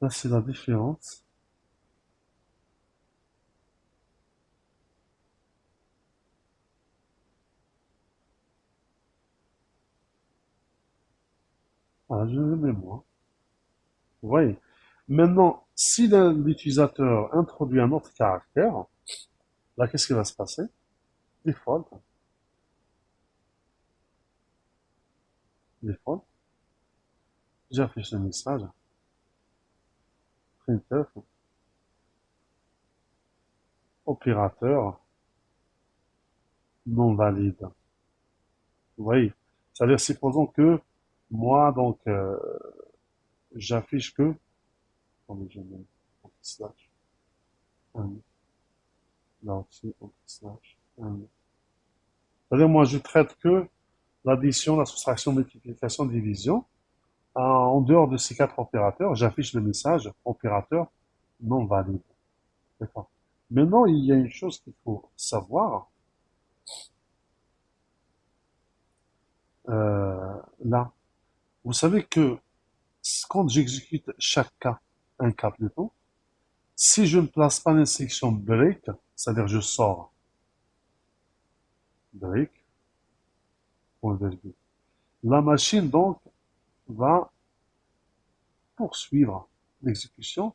Là, c'est la différence. Ah, je le mets moi. Vous voyez. Maintenant, si l'utilisateur introduit un autre caractère, là, qu'est-ce qui va se passer? Default. Default. J'affiche le message. Printf. Opérateur non valide. Vous voyez. C'est-à-dire, supposons que moi, donc, j'affiche que, attendez, je mets slash 1. Là aussi, slash 1. C'est-à-dire, moi, je traite que l'addition, la soustraction, multiplication, division. En dehors de ces 4 opérateurs, j'affiche le message opérateur non valide. D'accord. Maintenant, il y a une chose qu'il faut savoir. Là, vous savez que quand j'exécute chaque cas, un cas plutôt, si je ne place pas l'instruction break, c'est-à-dire je sors break, point virgule, la machine donc va poursuivre l'exécution,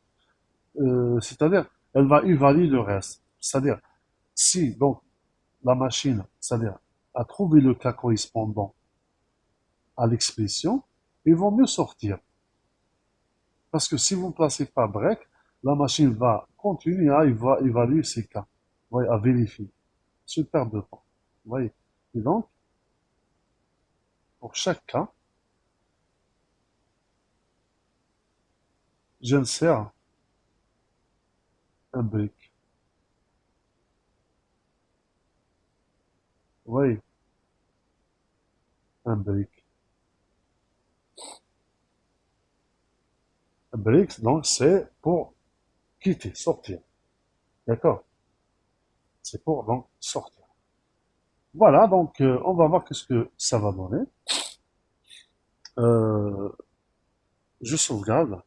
c'est-à-dire elle va évaluer le reste. C'est-à-dire si donc la machine, c'est-à-dire a trouvé le cas correspondant à l'expression, il vaut mieux sortir. Parce que si vous ne placez pas break, la machine va continuer à évaluer ces cas, voyez, à vérifier. C'est une perte de temps. Vous voyez. Et donc, pour chaque cas, j'insère un break. Vous voyez. Un break. Un break, donc, c'est pour quitter, sortir. D'accord? C'est pour, donc, sortir. Voilà, donc, on va voir qu'est-ce que ça va donner. Je sauvegarde.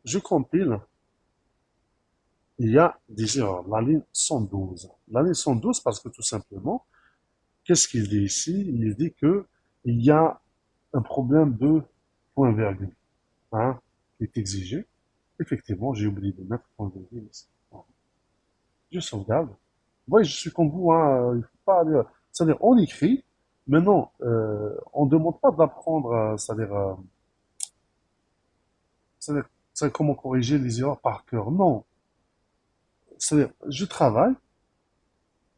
Je compile. Il y a des erreurs. La ligne 112. La ligne 112 parce que tout simplement, qu'est-ce qu'il dit ici? Il dit que il y a un problème de point virgule, hein, qui est exigé. Effectivement, j'ai oublié de mettre point virgule ici. Je sauvegarde. Vous voyez, je suis comme vous, hein, il faut pas aller, c'est-à-dire, on écrit, mais non, on ne demande pas d'apprendre, c'est-à-dire comment corriger les erreurs par cœur. Non. C'est-à-dire, je travaille,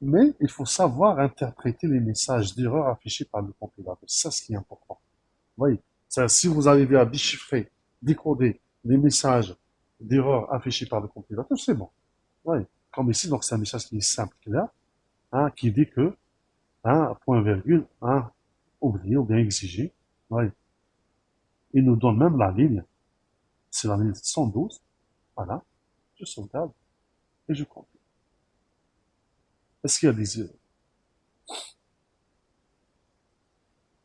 mais il faut savoir interpréter les messages d'erreur affichés par le compilateur. C'est ça ce qui est important. Vous voyez, si vous arrivez à déchiffrer, décoder les messages d'erreur affichés par le compilateur, c'est bon. Vous voyez, comme ici, donc c'est un message qui est simple, clair, hein, qui dit que, hein, point virgule, hein, oublié ou bien exigé. Vous voyez. Il nous donne même la ligne. C'est la ligne 112. Voilà. Je sauvegarde et je compile. Est-ce qu'il y a des erreurs?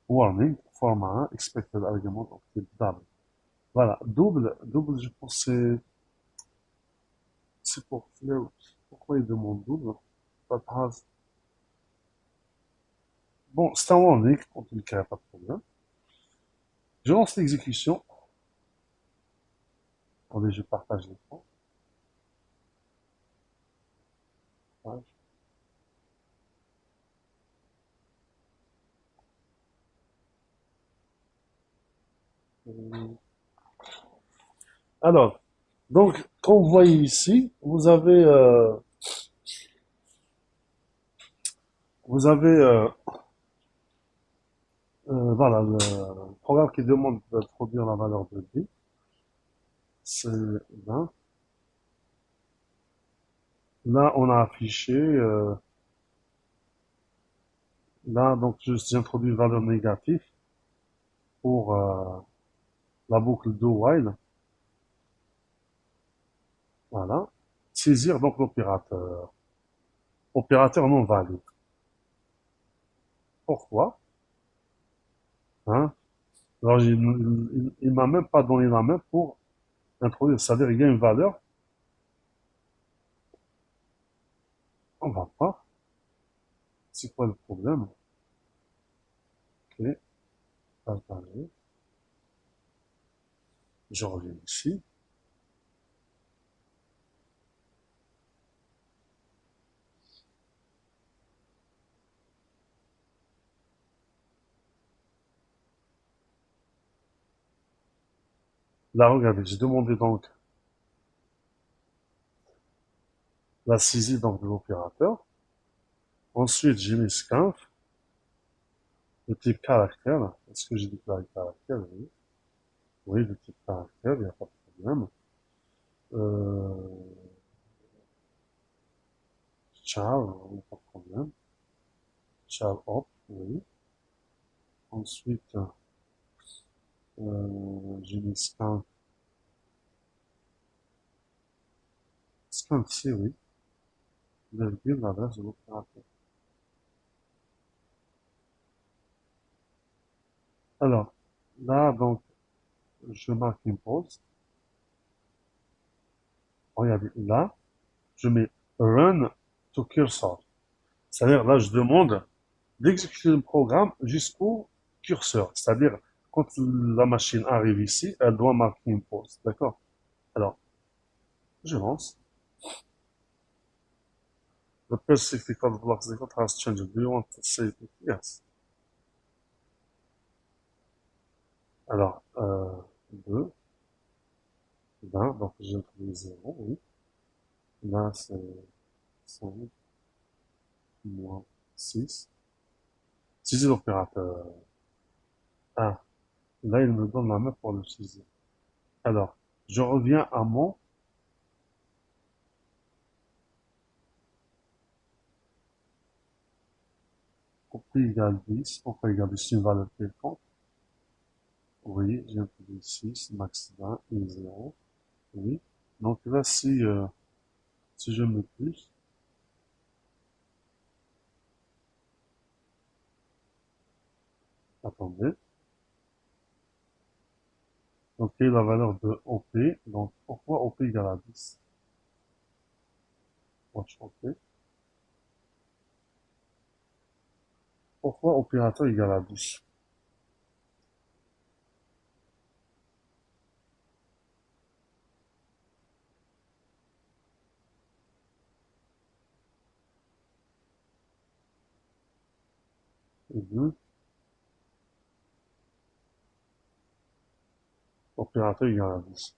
Warning, format 1, expected argument of type double. Voilà, double, je pense que c'est pour float. Pourquoi il demande double? But has. Bon, c'est un warning, en tout cas, pas de problème. Je lance l'exécution. Attendez, je partage l'écran. Alors, donc, comme vous voyez ici, vous avez Voilà, le programme qui demande d'introduire la valeur de b, c'est 20. Là, on a affiché, là, donc, j'introduis une valeur négative pour la boucle do while. Voilà. Saisir donc l'opérateur. Opérateur non valide. Pourquoi? Hein? Alors, il m'a même pas donné la main pour introduire. C'est-à-dire, il y a une valeur, on va pas. C'est quoi le problème? Ok, partager. Je reviens ici. Là, regardez, j'ai demandé donc la saisie donc, de l'opérateur. Ensuite, j'ai mis scanf, le type caractère. Est-ce que j'ai déclaré caractère? Oui. Oui, le type caractère, il n'y a pas de problème. Euh, char, il n'y a pas de problème. Char hop, oui. Ensuite, j'ai mis scanf. Scanf, c'est oui. Virgule, l'adresse de l'opérateur. Alors, là, donc, je marque une pause. Regardez, là, je mets run to cursor. C'est-à-dire, là, je demande d'exécuter le programme jusqu'au curseur. C'est-à-dire, quand la machine arrive ici, elle doit marquer une pause. D'accord? Alors, je lance. The first 64 blocks the code has changed. Do you want to save it? Yes. Alors, 2, 20, donc j'ai introduit 0, oui. Là, c'est 5, moins 6. Saisir l'opérateur. Ah, là, il me donne la main pour le saisir. Alors, je reviens à mon op égale 10. Pourquoi égale 10? C'est une valeur quelconque. Oui, j'ai introduit 6, max 20 et 0. Oui. Donc là, si je mets plus, attendez. Donc, quelle est la valeur de OP? Donc, pourquoi OP égale à 10? Watch OP. Pourquoi opérateur égale à 10? Et 2, opérateur égale à 10.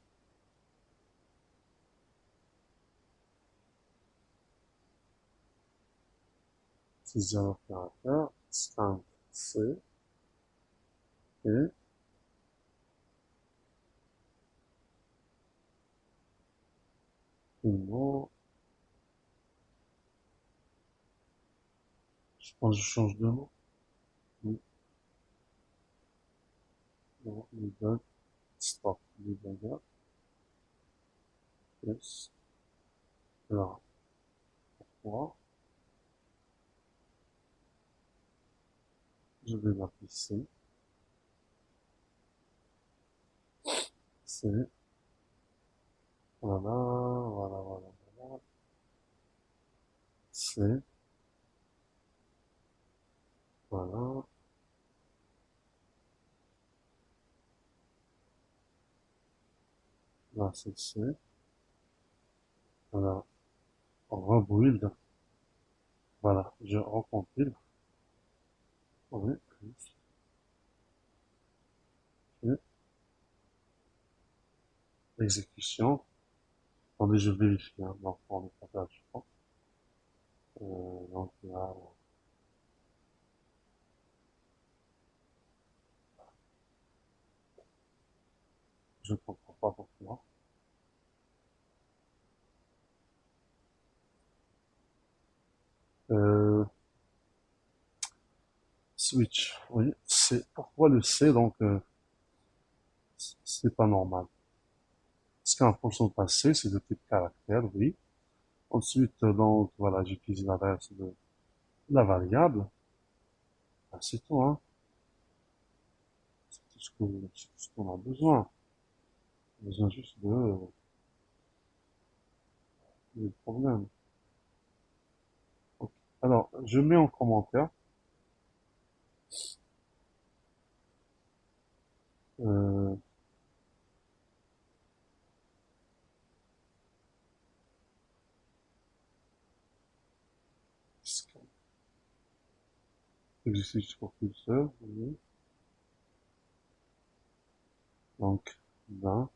Sixième opérateur, scan C, et non, je pense que je change de nom. Oui, non, debug, stop, debugger, yes. Alors, pourquoi? Je vais l'appeler C. C. Voilà, voilà, voilà, voilà. C. Voilà. Là, c'est C. Voilà. Rebuild. Voilà. Je recompile. Oui, plus. Et exécution. Attendez, je vérifie, hein, donc, pour ne pas perdre du temps. Donc, là, Je ne comprends pas pourquoi. Euh, switch, oui. C'est pourquoi le C, donc c'est pas normal. Parce qu'un fonction passé, c'est de type caractère, oui. Ensuite, donc voilà, j'utilise l'adresse de la variable. Ah, c'est tout, hein. C'est tout c'est tout ce qu'on a besoin. On a besoin juste de problème. Ok. Alors, je mets en commentaire. Euh, exercice pour curseur, oui. Donc, 20.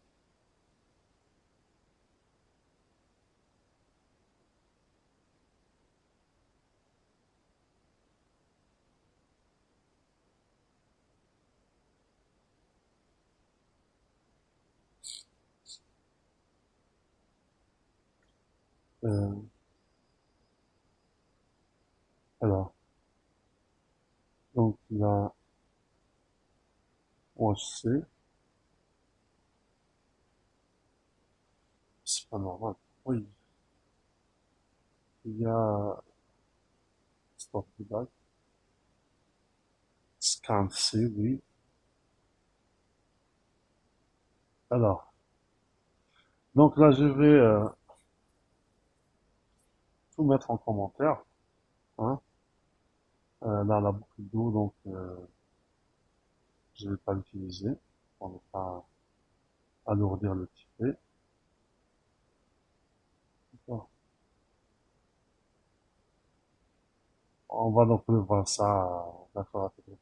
Euh, alors, donc là, OHC, c'est pas normal. Oui, il y a stop feedback, scan C, oui. Alors, donc là, je vais tout mettre en commentaire, hein. Là, la boucle d'eau, donc, je vais pas l'utiliser pour ne pas alourdir le ticket. Bon. On va donc voir ça, d'accord, avec les